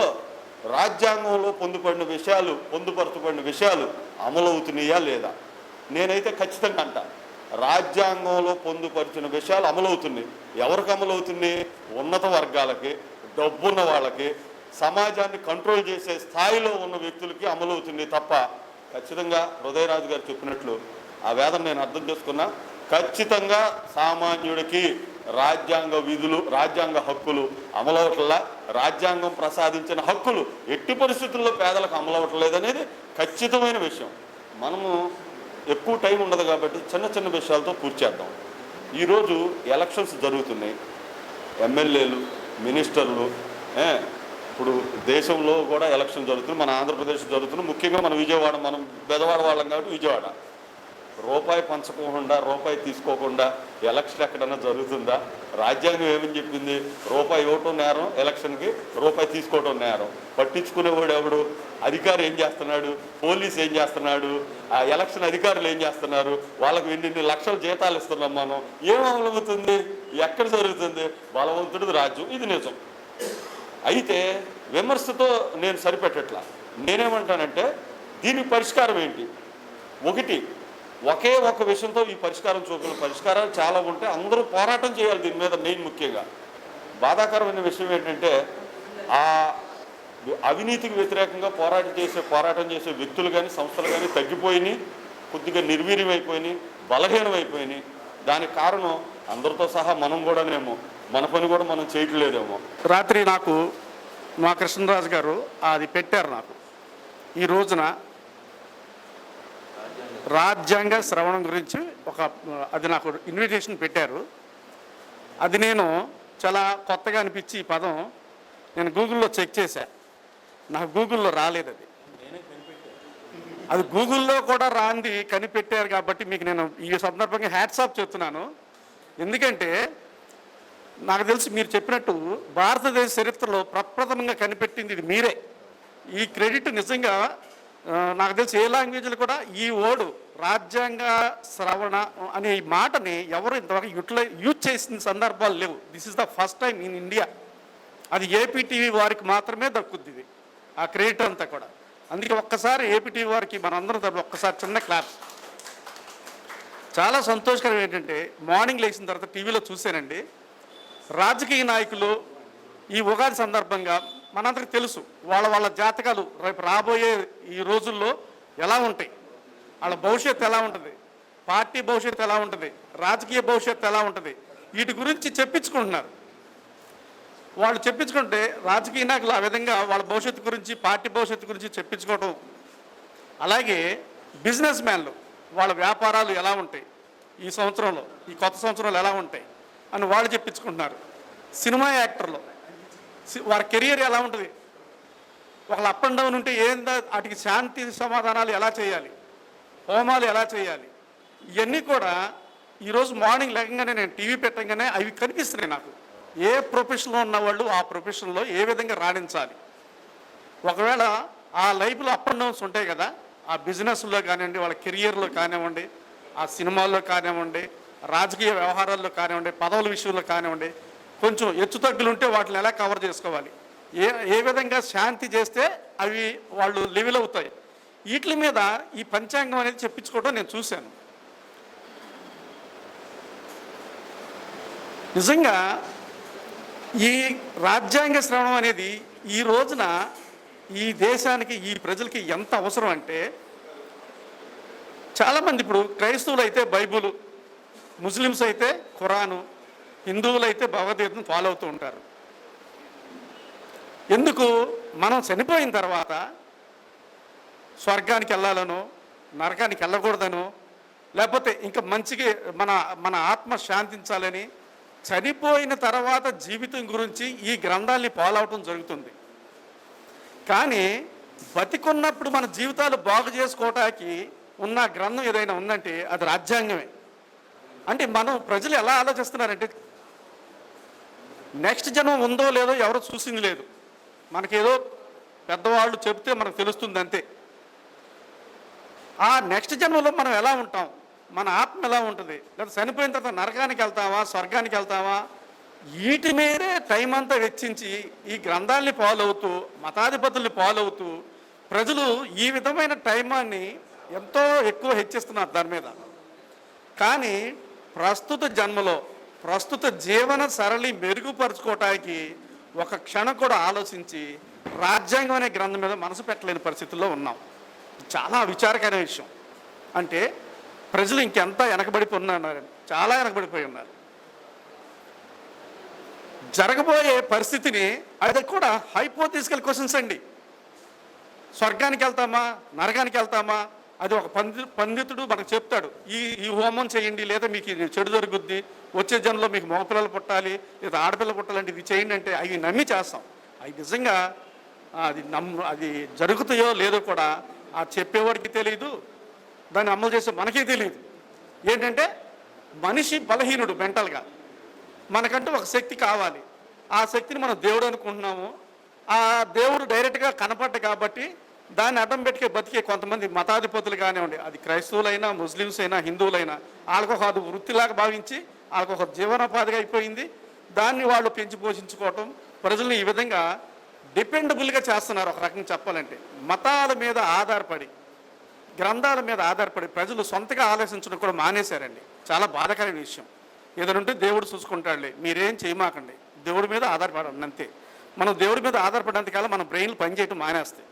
రాజ్యాంగంలో పొందుపరచబడిన విషయాలు అమలవుతున్నాయా లేదా? నేనైతే ఖచ్చితంగా అంటా రాజ్యాంగంలో పొందుపరిచిన విషయాలు అమలవుతున్నాయి. ఎవరికి అమలవుతున్నాయి? ఉన్నత వర్గాలకి, డబ్బున్న వాళ్ళకి, సమాజాన్ని కంట్రోల్ చేసే స్థాయిలో ఉన్న వ్యక్తులకి అమలవుతుంది తప్ప ఖచ్చితంగా హృదయరాజు గారు చెప్పినట్లు ఆ వేదన నేను అర్థం చేసుకున్నా. ఖచ్చితంగా సామాన్యుడికి రాజ్యాంగ విధులు రాజ్యాంగ హక్కులు అమలవట్లా, రాజ్యాంగం ప్రసాదించిన హక్కులు ఎట్టి పరిస్థితుల్లో పేదలకు అమలవట్లేదనేది ఖచ్చితమైన విషయం. మనము ఎక్కువ టైం ఉండదు కాబట్టి చిన్న చిన్న విషయాలతో పూర్తి చేద్దాం. ఈరోజు ఎలక్షన్స్ జరుగుతున్నాయి. ఎమ్మెల్యేలు, మినిస్టర్లు, ఇప్పుడు దేశంలో కూడా ఎలక్షన్ జరుగుతుంది. మన ఆంధ్రప్రదేశ్ జరుగుతుంది. ముఖ్యంగా మన విజయవాడ, మనం బెదవాడ వాళ్ళం కాబట్టి విజయవాడ. రూపాయి పంచకుండా రూపాయి తీసుకోకుండా ఎలక్షన్ ఎక్కడన్నా జరుగుతుందా? రాజ్యాంగం ఏమని చెప్పింది? రూపాయి ఇవ్వటం నేరం, ఎలక్షన్కి రూపాయి తీసుకోవటం నేరం. పట్టించుకునేవాడు ఎవడు? అధికారి ఏం చేస్తున్నాడు? పోలీసు ఏం చేస్తున్నాడు? ఆ ఎలక్షన్ అధికారులు ఏం చేస్తున్నారు? వాళ్ళకు ఎన్ని లక్షల జీతాలు ఇస్తున్నాం మనం. ఏం అమలవుతుంది? ఎక్కడ జరుగుతుంది? బలవంతుడిది రాజ్యం. ఇది నిజం. అయితే విమర్శతో నేను సరిపెట్టట్లా. నేనేమంటానంటే దీనికి పరిష్కారం ఏంటి? ఒకే ఒక విషయంతో ఈ పరిష్కారం చూపిన పరిష్కారాలు చాలా ఉంటాయి. అందరూ పోరాటం చేయాలి దీని మీద. మెయిన్ ముఖ్యంగా బాధాకరమైన విషయం ఏంటంటే ఆ అవినీతికి వ్యతిరేకంగా పోరాటం చేసే వ్యక్తులు కానీ సంస్థలు కానీ తగ్గిపోయినాయి, కొద్దిగా నిర్వీర్యమైపోయినాయి, బలహీనమైపోయినాయి. దానికి కారణం అందరితో సహా మనం కూడానేమో, మన పని కూడా మనం చేయట్లేదేమో. రాత్రి నాకు మా కృష్ణరాజు గారు అది పెట్టారు నాకు. ఈ రోజున రాజ్యాంగ శ్రవణం గురించి అది నాకు ఇన్విటేషన్ పెట్టారు. అది నేను చాలా కొత్తగా అనిపించి ఈ పదం నేను గూగుల్లో చెక్ చేశా. నాకు గూగుల్లో రాలేదు. అది గూగుల్లో కూడా రాంది కనిపెట్టారు కాబట్టి మీకు నేను ఈ సందర్భంగా హ్యాట్స్ ఆఫ్ చెప్తున్నాను. ఎందుకంటే నాకు తెలిసి మీరు చెప్పినట్టు భారతదేశ చరిత్రలో ప్రప్రథమంగా కనిపెట్టింది ఇది మీరే. ఈ క్రెడిట్ నిజంగా నాకు తెలిసి ఏ లాంగ్వేజ్లో కూడా ఈ వర్డ్ రాజ్యాంగ శ్రవణ అనే ఈ మాటని ఎవరు ఇంతవరకు యూజ్ చేసిన సందర్భాలు లేవు. This is the first time in India. అది ఏపీ టీవీ వారికి మాత్రమే దక్కుద్ది ఇది, ఆ క్రెడిట్ అంతా కూడా. అందుకే ఒక్కసారి ఏపీ టీవీ వారికి మనందరం తరపు ఒక్కసారి చిన్న క్లాప్స్. చాలా సంతోషకరం ఏంటంటే మార్నింగ్ లేచిన తర్వాత టీవీలో చూశానండి, రాజకీయ నాయకులు ఈ ఉగాది సందర్భంగా మనందరికి తెలుసు వాళ్ళ జాతకాలు రేపు రాబోయే ఈ రోజుల్లో ఎలా ఉంటాయి, వాళ్ళ భవిష్యత్తు ఎలా ఉంటుంది, పార్టీ భవిష్యత్తు ఎలా ఉంటుంది, రాజకీయ భవిష్యత్తు ఎలా ఉంటుంది, వీటి గురించి చెప్పించుకుంటున్నారు. వాళ్ళు చెప్పించుకుంటే రాజకీయ నాయకులు ఆ విధంగా వాళ్ళ భవిష్యత్తు గురించి, పార్టీ భవిష్యత్తు గురించి చెప్పించుకోవడం. అలాగే బిజినెస్ మ్యాన్లు వాళ్ళ వ్యాపారాలు ఎలా ఉంటాయి ఈ సంవత్సరంలో, ఈ కొత్త సంవత్సరంలో ఎలా ఉంటాయి అని వాళ్ళు చెప్పించుకుంటున్నారు. సినిమా యాక్టర్లు వారి కెరియర్ ఎలా ఉంటుంది, ఒకళ్ళు అప్ అండ్ డౌన్ ఉంటే ఏందా వాటికి శాంతి సమాధానాలు ఎలా చేయాలి, హోమాలు ఎలా చేయాలి, ఇవన్నీ కూడా ఈరోజు మార్నింగ్ లేకంగానే నేను టీవీ పెట్టగానే అవి కనిపిస్తున్నాయి నాకు. ఏ ప్రొఫెషన్లో ఉన్న వాళ్ళు ఆ ప్రొఫెషన్లో ఏ విధంగా రాణించాలి. ఒకవేళ ఆ లైఫ్లో అప్ అండ్ డౌన్స్ ఉంటాయి కదా, ఆ బిజినెస్లో కానివ్వండి, వాళ్ళ కెరియర్లో కానివ్వండి, ఆ సినిమాల్లో కానివ్వండి, రాజకీయ వ్యవహారాల్లో కానివ్వండి, పదవుల విషయంలో కానివ్వండి, కొంచెం హెచ్చుతగ్గులు ఉంటే వాటిని ఎలా కవర్ చేసుకోవాలి, ఏ విధంగా శాంతి చేస్తే అవి వాళ్ళు లెవెల్ అవుతాయి, వీటి మీద ఈ పంచాంగం అనేది చెప్పించుకోవడం నేను చూశాను. నిజంగా ఈ రాజ్యాంగ శ్రవణం అనేది ఈ రోజున ఈ దేశానికి, ఈ ప్రజలకి ఎంత అవసరం అంటే, చాలామంది ఇప్పుడు క్రైస్తవులు అయితే బైబుల్, ముస్లిమ్స్ అయితే ఖురాను, హిందువులు అయితే భగవద్గీతను ఫాలో అవుతూ ఉంటారు. ఎందుకు? మనం చనిపోయిన తర్వాత స్వర్గానికి వెళ్ళాలనో నరకానికి వెళ్ళకూడదనో, లేకపోతే ఇంకా మంచిగా మన ఆత్మ శాంతించాలని చనిపోయిన తర్వాత జీవితం గురించి ఈ గ్రంథాల్ని ఫాలో అవటం జరుగుతుంది. కానీ బతికున్నప్పుడు మన జీవితాలు బాగు చేసుకోవటానికి ఉన్న గ్రంథం ఏదైనా ఉందంటే అది రాజ్యాంగమే. అంటే మనం ప్రజలు ఎలా ఆలోచిస్తున్నారంటే, నెక్స్ట్ జన్మ ఉందో లేదో ఎవరో చూసింది లేదు, మనకేదో పెద్దవాళ్ళు చెప్తే మనకు తెలుస్తుంది అంతే. ఆ నెక్స్ట్ జన్మలో మనం ఎలా ఉంటాం, మన ఆత్మ ఎలా ఉంటుంది, లేదా చనిపోయిన తర్వాత నరకానికి వెళ్తావా స్వర్గానికి వెళ్తావా, వీటి మీదే టైం అంతా వెచ్చించి ఈ గ్రంథాలని ఫాలో అవుతూ, మతాధిపతుల్ని ఫాలో అవుతూ ప్రజలు ఈ విధమైన టైమాన్ని ఎంతో ఎక్కువ హెచ్చిస్తున్నారు దాని మీద. కానీ ప్రస్తుత జన్మలో ప్రస్తుత జీవన సరళి మెరుగుపరుచుకోవటానికి ఒక క్షణం కూడా ఆలోచించి రాజ్యాంగం అనే గ్రంథం మీద మనసు పెట్టలేని పరిస్థితుల్లో ఉన్నాం. చాలా విచారకరమైన విషయం. అంటే ప్రజలు ఇంకెంత వెనకబడిపోయి ఉన్నారని, చాలా వెనకబడిపోయి ఉన్నారు. జరగబోయే పరిస్థితిని అది కూడా హైపోథెటికల్ క్వశ్చన్స్ అండి. స్వర్గానికి వెళ్తామా నరకానికి వెళ్తామా, అది ఒక పండితుడు మనకు చెప్తాడు, ఈ హోమం చేయండి లేదా మీకు చెడు జరుగుద్ది, వచ్చే జన్మలో మీకు మగపిల్లలు పుట్టాలి లేదా ఆడపిల్లలు పుట్టాలంటే ఇది చేయండి అంటే అవి నమ్మి చేస్తాం. అవి నిజంగా అది జరుగుతాయో లేదో కూడా ఆ చెప్పేవాడికి తెలియదు, దాన్ని అమలు చేసే మనకే తెలియదు. ఏంటంటే మనిషి బలహీనుడు మెంటల్గా, మనకంటూ ఒక శక్తి కావాలి. ఆ శక్తిని మనం దేవుడు అనుకుంటున్నాము. ఆ దేవుడు డైరెక్ట్గా కనపడ్డ కాబట్టి దాన్ని అడ్డం పెట్టుకే బతికే కొంతమంది మతాధిపతులు కానివ్వండి, అది క్రైస్తవులైనా ముస్లిమ్స్ అయినా హిందువులైనా, వాళ్ళకొక అది వృత్తిలాగా భావించి వాళ్ళకొక జీవనోపాధిగా అయిపోయింది. దాన్ని వాళ్ళు పెంచి పోషించుకోవటం, ప్రజల్ని ఈ విధంగా డిపెండబుల్గా చేస్తున్నారు. ఒక రకంగా చెప్పాలంటే మతాల మీద ఆధారపడి, గ్రంథాల మీద ఆధారపడి ప్రజలు సొంతగా ఆలోచించడం కూడా మానేశారండి. చాలా బాధాకరమైన విషయం. ఏదైనా దేవుడు చూసుకుంటాడులే, మీరేం చేయమాకండి, దేవుడి మీద ఆధారపడండి అంతే. మనం దేవుడి మీద ఆధారపడినంతకాలం మన బ్రెయిన్లు పనిచేయటం మానేస్తాయి.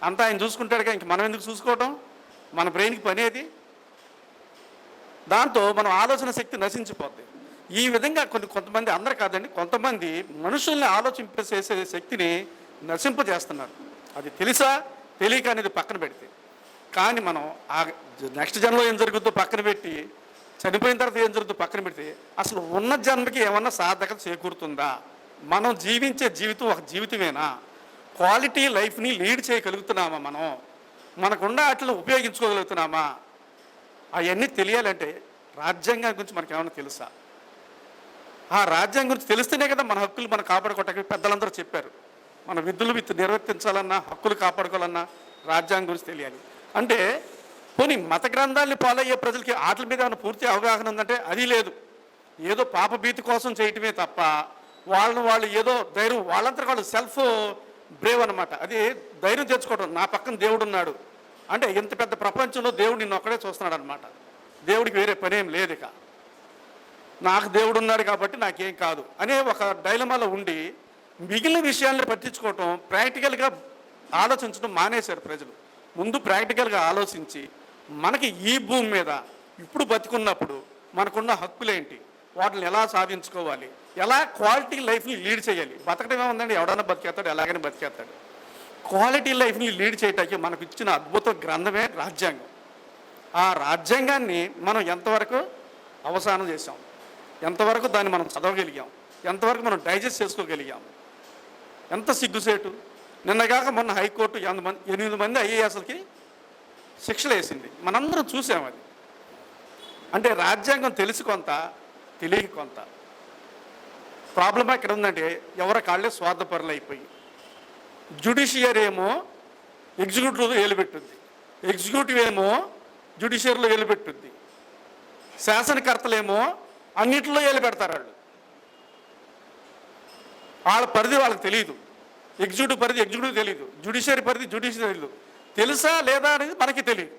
అంతా ఆయన చూసుకుంటాడుగా, ఇంక మనం ఎందుకు చూసుకోవటం, మన బ్రెయిన్కి పనేది. దాంతో మనం ఆలోచన శక్తి నశించిపోద్ది. ఈ విధంగా కొంతమంది, అందరు కాదండి, కొంతమంది మనుషుల్ని ఆలోచింపచేసే శక్తిని నశింపజేస్తున్నారు. అది తెలుసా తెలియక అనేది పక్కన పెడితే, కానీ మనం ఆ నెక్స్ట్ జన్మలో ఏం జరుగుతుందో పక్కన పెట్టి, చనిపోయిన తర్వాత ఏం జరుగుతుందో పక్కన పెడితే, అసలు ఉన్న జన్మకి ఏమన్నా సార్థకత చేకూరుతుందా, మనం జీవించే జీవితం ఒక జీవితమేనా, క్వాలిటీ లైఫ్ని లీడ్ చేయగలుగుతున్నామా, మనకున్న వాటిని ఉపయోగించుకోగలుగుతున్నామా, అవన్నీ తెలియాలంటే రాజ్యాంగం గురించి మనకి ఏమైనా తెలుసా? ఆ రాజ్యాంగం గురించి తెలిస్తేనే కదా మన హక్కులు మనం కాపాడుకోవటానికి పెద్దలందరూ చెప్పారు. మన విధులు నిర్వర్తించాలన్నా, హక్కులు కాపాడుకోవాలన్నా రాజ్యాంగం గురించి తెలియాలి. అంటే పోనీ మత గ్రంథాలని ఫాలో అయ్యే ప్రజలకి వాటి మీద ఏమైనా పూర్తి అవగాహన ఉందంటే అది లేదు. ఏదో పాపభీతి కోసం చేయటమే తప్ప వాళ్ళు ఏదో ధైర్యం, వాళ్ళంతా వాళ్ళు సెల్ఫ్ బ్రేవ్ అనమాట. అది ధైర్యం తెచ్చుకోవడం, నా పక్కన దేవుడు ఉన్నాడు అంటే, ఇంత పెద్ద ప్రపంచంలో దేవుడు నిన్ను ఒక్కడే చూస్తున్నాడు అనమాట. దేవుడికి వేరే పనేం లేదు, ఇక నాకు దేవుడు ఉన్నాడు కాబట్టి నాకేం కాదు అనే ఒక డైలమాలో ఉండి మిగిలిన విషయాలను పట్టించుకోవటం, ప్రాక్టికల్గా ఆలోచించడం మానేశారు ప్రజలు. ముందు ప్రాక్టికల్గా ఆలోచించి మనకి ఈ భూమి మీద ఇప్పుడు బతికున్నప్పుడు మనకున్న హక్కులేంటి, వాటిని ఎలా సాధించుకోవాలి, ఎలా క్వాలిటీ లైఫ్ని లీడ్ చేయాలి. బతకడం ఏముందండి, ఎవడన్నా బతికేస్తాడు, ఎలాగైనా బతికేస్తాడు. క్వాలిటీ లైఫ్ని లీడ్ చేయడానికి మనకు ఇచ్చిన అద్భుత గ్రంథమే రాజ్యాంగం. ఆ రాజ్యాంగాన్ని మనం ఎంతవరకు అవసానం చేసాం, ఎంతవరకు దాన్ని మనం చదవగలిగాం, ఎంతవరకు మనం డైజెస్ట్ చేసుకోగలిగాం, ఎంత సిగ్గుసేటు. నిన్నగాక మొన్న హైకోర్టు 8 మంది ఐఏఎస్లకి శిక్షలు వేసింది, మనందరం చూసాం. అది అంటే రాజ్యాంగం తెలిసి కొంత, తెలియక కొంత. ప్రాబ్లం ఎక్కడ ఉందంటే, ఎవరి కాళ్ళే స్వార్థపరులు అయిపోయి, జ్యుడిషియరీ ఏమో ఎగ్జిక్యూటివ్ ఏలుపెట్టింది, ఎగ్జిక్యూటివ్ ఏమో జ్యుడిషియరీలో వేలు పెట్టుద్ది, శాసనకర్తలేమో అన్నింటిలో వేలు పెడతారు. వాళ్ళ పరిధి వాళ్ళకి తెలియదు, ఎగ్జిక్యూటివ్ పరిధి ఎగ్జిక్యూటివ్ తెలియదు, జ్యుడిషియరీ పరిధి జ్యుడిషియరీ తెలియదు. తెలుసా లేదా అనేది మనకి తెలియదు.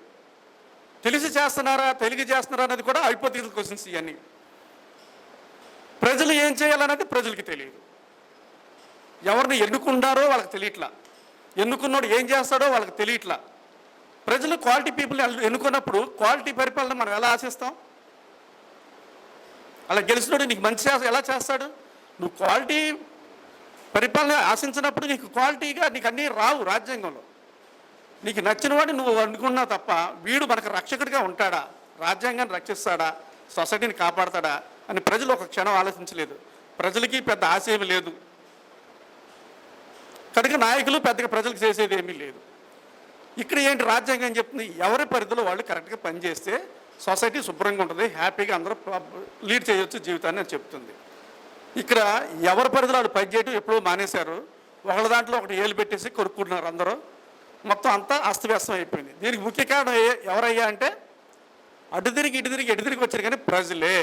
తెలిసి చేస్తున్నారా తెలియ చేస్తున్నారా అనేది కూడా హైపోథెటికల్ క్వశ్చన్స్ ఇవన్నీ. ప్రజలు ఏం చేయాలనేది ప్రజలకి తెలియదు. ఎవరిని ఎన్నుకున్నారో వాళ్ళకి తెలియట్లా, ఎన్నుకున్నాడు ఏం చేస్తాడో వాళ్ళకి తెలియట్లా. ప్రజలు క్వాలిటీ పీపుల్ ఎన్నుకున్నప్పుడు క్వాలిటీ పరిపాలన మనం ఎలా ఆశిస్తాం? అలా గెలిచినోడు నీకు మంచి ఎలా చేస్తాడు? నువ్వు క్వాలిటీ పరిపాలన ఆశించినప్పుడు నీకు క్వాలిటీగా నీకు అన్నీ రావు. రాజ్యాంగంలో నీకు నచ్చిన వాడిని నువ్వు అనుకున్నావు తప్ప వీడు మనకు రక్షకుడిగా ఉంటాడా, రాజ్యాంగాన్ని రక్షిస్తాడా, సొసైటీని కాపాడతాడా అని ప్రజలు ఒక క్షణం ఆలోచించలేదు. ప్రజలకి పెద్ద ఆశయం లేదు కనుక నాయకులు పెద్దగా ప్రజలకు చేసేది ఏమీ లేదు. ఇక్కడ ఏంటి రాజ్యాంగం చెప్తుంది, ఎవరి పరిధిలో వాళ్ళు కరెక్ట్గా పనిచేస్తే సొసైటీ శుభ్రంగా ఉంటుంది, హ్యాపీగా అందరూ లీడ్ చేయొచ్చు జీవితాన్ని అని చెప్తుంది. ఇక్కడ ఎవరి పరిధిలో వాళ్ళు పనిచేయడం ఎప్పుడూ మానేశారు. ఒకళ్ళ దాంట్లో ఒకటి ఏలు పెట్టేసి కొనుక్కుంటున్నారు అందరూ. మొత్తం అంతా అస్తవ్యస్తం అయిపోయింది. దీనికి ముఖ్య కారణం ఎవరయ్యా అంటే అటు తిరిగి ఇటు తిరిగి వచ్చారు కానీ ప్రజలే.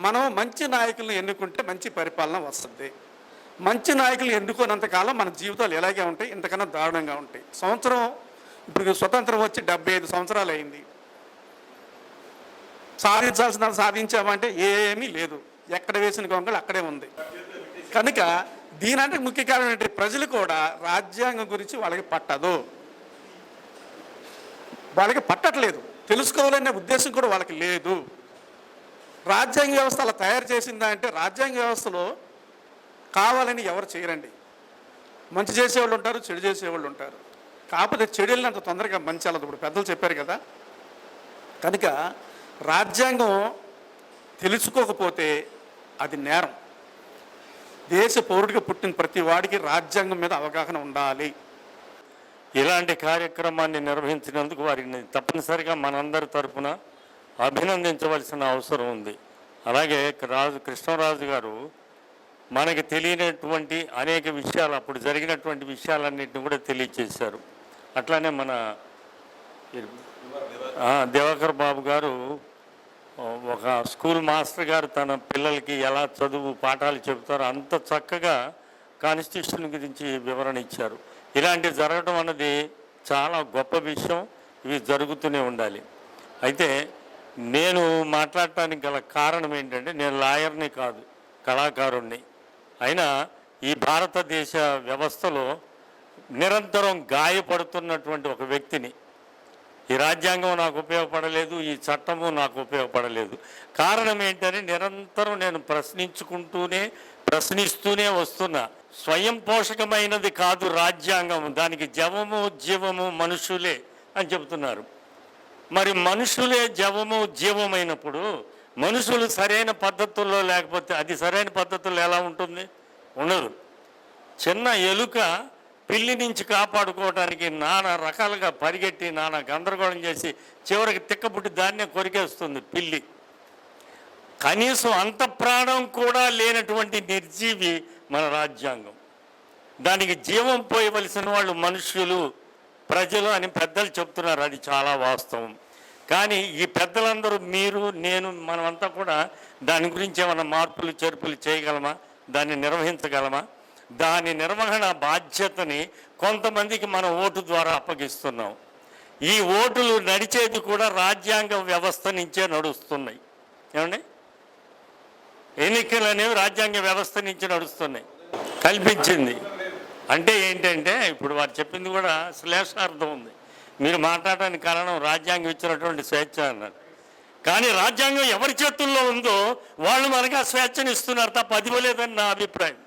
మనం మంచి నాయకులను ఎన్నుకుంటే మంచి పరిపాలన వస్తుంది. మంచి నాయకులు ఎన్నుకోనంతకాలం మన జీవితాలు ఎలాగే ఉంటాయి, ఇంతకన్నా దారుణంగా ఉంటాయి. సంవత్సరం ఇప్పుడు స్వతంత్రం వచ్చి 75 సంవత్సరాలు అయింది. సాధించాల్సిన సాధించామంటే ఏమీ లేదు, ఎక్కడ వేసిన గొంగళి అక్కడే ఉంది. కనుక దీనంటే ముఖ్య కారణం ఏంటి, ప్రజలు కూడా రాజ్యాంగం గురించి వాళ్ళకి పట్టదు, వాళ్ళకి పట్టట్లేదు, తెలుసుకోవాలనే ఉద్దేశం కూడా వాళ్ళకి లేదు. రాజ్యాంగ వ్యవస్థ అలా తయారు చేసిందా అంటే రాజ్యాంగ వ్యవస్థలో కావాలని ఎవరు చేయరండి. మంచి చేసేవాళ్ళు ఉంటారు, చెడు చేసేవాళ్ళు ఉంటారు. కాకపోతే చెడుల్ని అంత తొందరగా మంచి అలా ఇప్పుడు పెద్దలు చెప్పారు కదా. కనుక రాజ్యాంగం తెలుసుకోకపోతే అది నేరం. దేశ పౌరుడిగా పుట్టిన ప్రతి వాడికి రాజ్యాంగం మీద అవగాహన ఉండాలి. ఇలాంటి కార్యక్రమాన్ని నిర్వహించినందుకు వారిని తప్పనిసరిగా మనందరి తరఫున అభినందించవలసిన అవసరం ఉంది. అలాగే కృష్ణరాజు గారు మనకి తెలియనటువంటి అనేక విషయాలు, అప్పుడు జరిగినటువంటి విషయాలన్నింటినీ కూడా తెలియచేశారు. అట్లానే మన దివాకర్ బాబు గారు ఒక స్కూల్ మాస్టర్ గారు తన పిల్లలకి ఎలా చదువు పాఠాలు చెబుతారో అంత చక్కగా కాన్స్టిట్యూషన్ గురించి వివరణ ఇచ్చారు. ఇలాంటివి జరగడం అన్నది చాలా గొప్ప విషయం. ఇవి జరుగుతూనే ఉండాలి. అయితే నేను మాట్లాడటానికి గల కారణం ఏంటంటే నేను లాయర్ని కాదు, కళాకారుణ్ణి. అయినా ఈ భారతదేశ వ్యవస్థలో నిరంతరం గాయపడుతున్నటువంటి ఒక వ్యక్తిని. ఈ రాజ్యాంగం నాకు ఉపయోగపడలేదు, ఈ చట్టము నాకు ఉపయోగపడలేదు. కారణం ఏంటని నిరంతరం నేను ప్రశ్నిస్తూనే వస్తున్నా. స్వయం పోషకమైనది కాదు రాజ్యాంగం, దానికి జవము జీవము మనుషులే అని చెబుతున్నారు. మరి మనుషులే జవము జీవమైనప్పుడు మనుషులు సరైన పద్ధతుల్లో లేకపోతే అది సరైన పద్ధతుల్లో ఎలా ఉంటుంది? ఉండదు. చిన్న ఎలుక పిల్లి నుంచి కాపాడుకోవడానికి నానా రకాలుగా పరిగెట్టి నానా గందరగోళం చేసి చివరికి తిక్కపుట్టి దాన్నే కొరికేస్తుంది పిల్లి. కనీసం అంత ప్రాణం కూడా లేనటువంటి నిర్జీవి మన రాజ్యాంగం. దానికి జీవం పోయవలసిన వాళ్ళు మనుష్యులు, ప్రజలు అని పెద్దలు చెప్తున్నారు. అది చాలా వాస్తవం. కానీ ఈ పెద్దలందరూ మీరు నేను మనమంతా కూడా దాని గురించి ఏమైనా మార్పులు చేర్పులు చేయగలమా? దాన్ని నిర్వహించగలమా? దాని నిర్వహణ బాధ్యతని కొంతమందికి మనం ఓటు ద్వారా అప్పగిస్తున్నాం. ఈ ఓటులు నడిచేది కూడా రాజ్యాంగ వ్యవస్థ నుంచే నడుస్తున్నాయి. ఏమండి, ఎన్నికలు అనేవి రాజ్యాంగ వ్యవస్థ నుంచి నడుస్తున్నాయి. కల్పించింది అంటే ఏంటంటే ఇప్పుడు వారు చెప్పింది కూడా శ్లేషార్థం ఉంది. మీరు మాట్లాడడానికి కారణం రాజ్యాంగం ఇచ్చినటువంటి స్వేచ్ఛ అన్నారు. కానీ రాజ్యాంగం ఎవరి చేతుల్లో ఉందో వాళ్ళు మనకు ఆ స్వేచ్ఛను ఇస్తున్నారు తప్ప అది ఇవ్వలేదని నా అభిప్రాయం.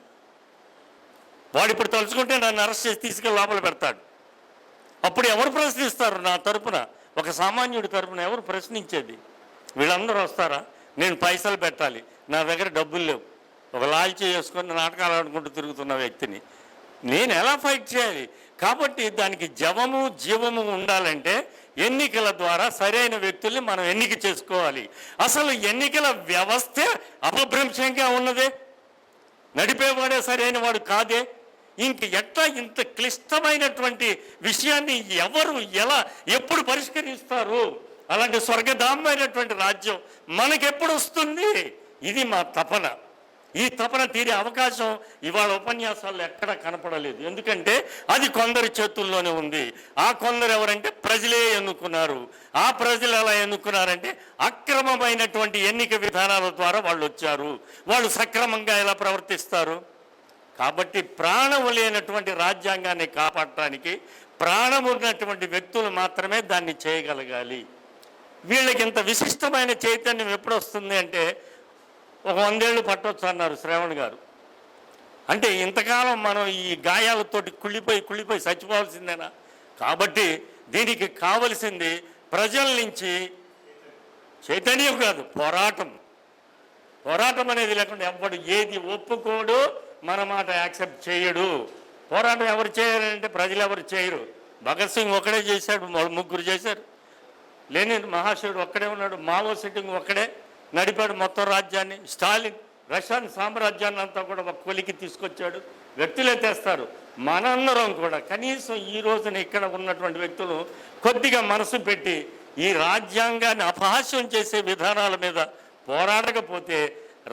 వాడు ఇప్పుడు తలుచుకుంటే నన్ను అరెస్ట్ చేసి తీసుకెళ్ళి లోపల పెడతాడు. అప్పుడు ఎవరు ప్రశ్నిస్తారు? నా తరపున, ఒక సామాన్యుడి తరపున ఎవరు ప్రశ్నించేది? వీళ్ళందరూ వస్తారా? నేను పైసలు పెట్టాలి, నా దగ్గర డబ్బులు లేవు, ఒక లాల్చీ చేసుకొని నాటకాలు ఆడుకుంటూ తిరుగుతున్న వ్యక్తిని నేను ఎలా ఫైట్ చేయాలి? కాబట్టి దానికి జవము జీవము ఉండాలంటే ఎన్నికల ద్వారా సరైన వ్యక్తుల్ని మనం ఎన్నిక చేసుకోవాలి. అసలు ఎన్నికల వ్యవస్థే అపభ్రంశంగా ఉన్నదే, నడిపేవాడే సరైన వాడు కాదే. ఇంక ఎట్లా ఇంత క్లిష్టమైనటువంటి విషయాన్ని ఎవరు ఎలా ఎప్పుడు పరిష్కరిస్తారు? అలాంటి స్వర్గధామైనటువంటి రాజ్యం మనకెప్పుడు వస్తుంది? ఇది మా తపన. ఈ తపన తీరే అవకాశం ఇవాళ ఉపన్యాసాల్లో ఎక్కడా కనపడలేదు. ఎందుకంటే అది కొందరి చేతుల్లోనే ఉంది. ఆ కొందరు ఎవరంటే ప్రజలే ఎన్నుకున్నారు. ఆ ప్రజలు ఎలా ఎన్నుకున్నారంటే అక్రమమైనటువంటి ఎన్నిక విధానాల ద్వారా వాళ్ళు వచ్చారు. వాళ్ళు సక్రమంగా ఎలా ప్రవర్తిస్తారు? కాబట్టి ప్రాణం లేనటువంటి రాజ్యాంగాన్ని కాపాడటానికి ప్రాణం ఉన్నటువంటి వ్యక్తులు మాత్రమే దాన్ని చేయగలగాలి. వీళ్ళకి ఇంత విశిష్టమైన చైతన్యం ఎప్పుడు వస్తుంది అంటే ఒక 100 ఏళ్ళు పట్టొచ్చు అన్నారు శ్రావణ్ గారు. అంటే ఇంతకాలం మనం ఈ గాయాలతోటి కుళ్ళిపోయి చచ్చిపోవాల్సిందేనా? కాబట్టి దీనికి కావలసింది ప్రజల నుంచి చైతన్యం కాదు, పోరాటం. పోరాటం అనేది లేకుండా ఎవడు ఏది ఒప్పుకోడు, మన మాట యాక్సెప్ట్ చేయడు. పోరాటం ఎవరు చేయాలంటే ప్రజలు ఎవరు చేయరు. భగత్ సింగ్ ఒక్కడే చేశాడు, 3 చేశారు. లెనిన్ మహాశయుడు ఒక్కడే ఉన్నాడు. మావో సెట్టింగ్ ఒక్కడే నడిపాడు మొత్తం రాజ్యాన్ని. స్టాలిన్ రష్యన్ సామ్రాజ్యాన్ని అంతా కూడా ఒక కొలికి తీసుకొచ్చాడు. వ్యక్తులే తెస్తారు. మనందరం కూడా కనీసం ఈ రోజున ఇక్కడ ఉన్నటువంటి వ్యక్తులు కొద్దిగా మనసు పెట్టి ఈ రాజ్యాంగాన్ని అపహాస్యం చేసే విధానాల మీద పోరాడకపోతే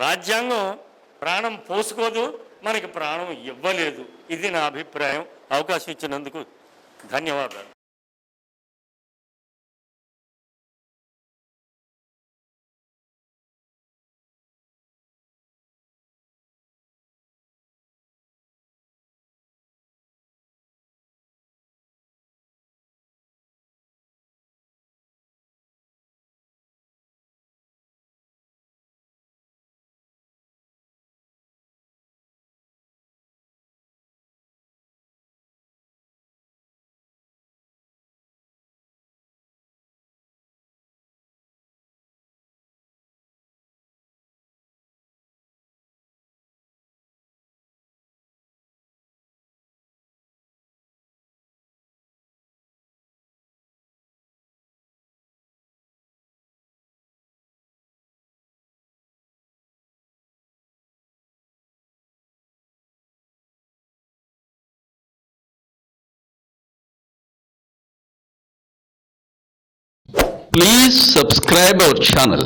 రాజ్యాంగం ప్రాణం పోసుకోదు, మనకి ప్రాణం ఇవ్వలేదు. ఇది నా అభిప్రాయం. అవకాశం ఇచ్చినందుకు ధన్యవాదాలు. Please subscribe our channel.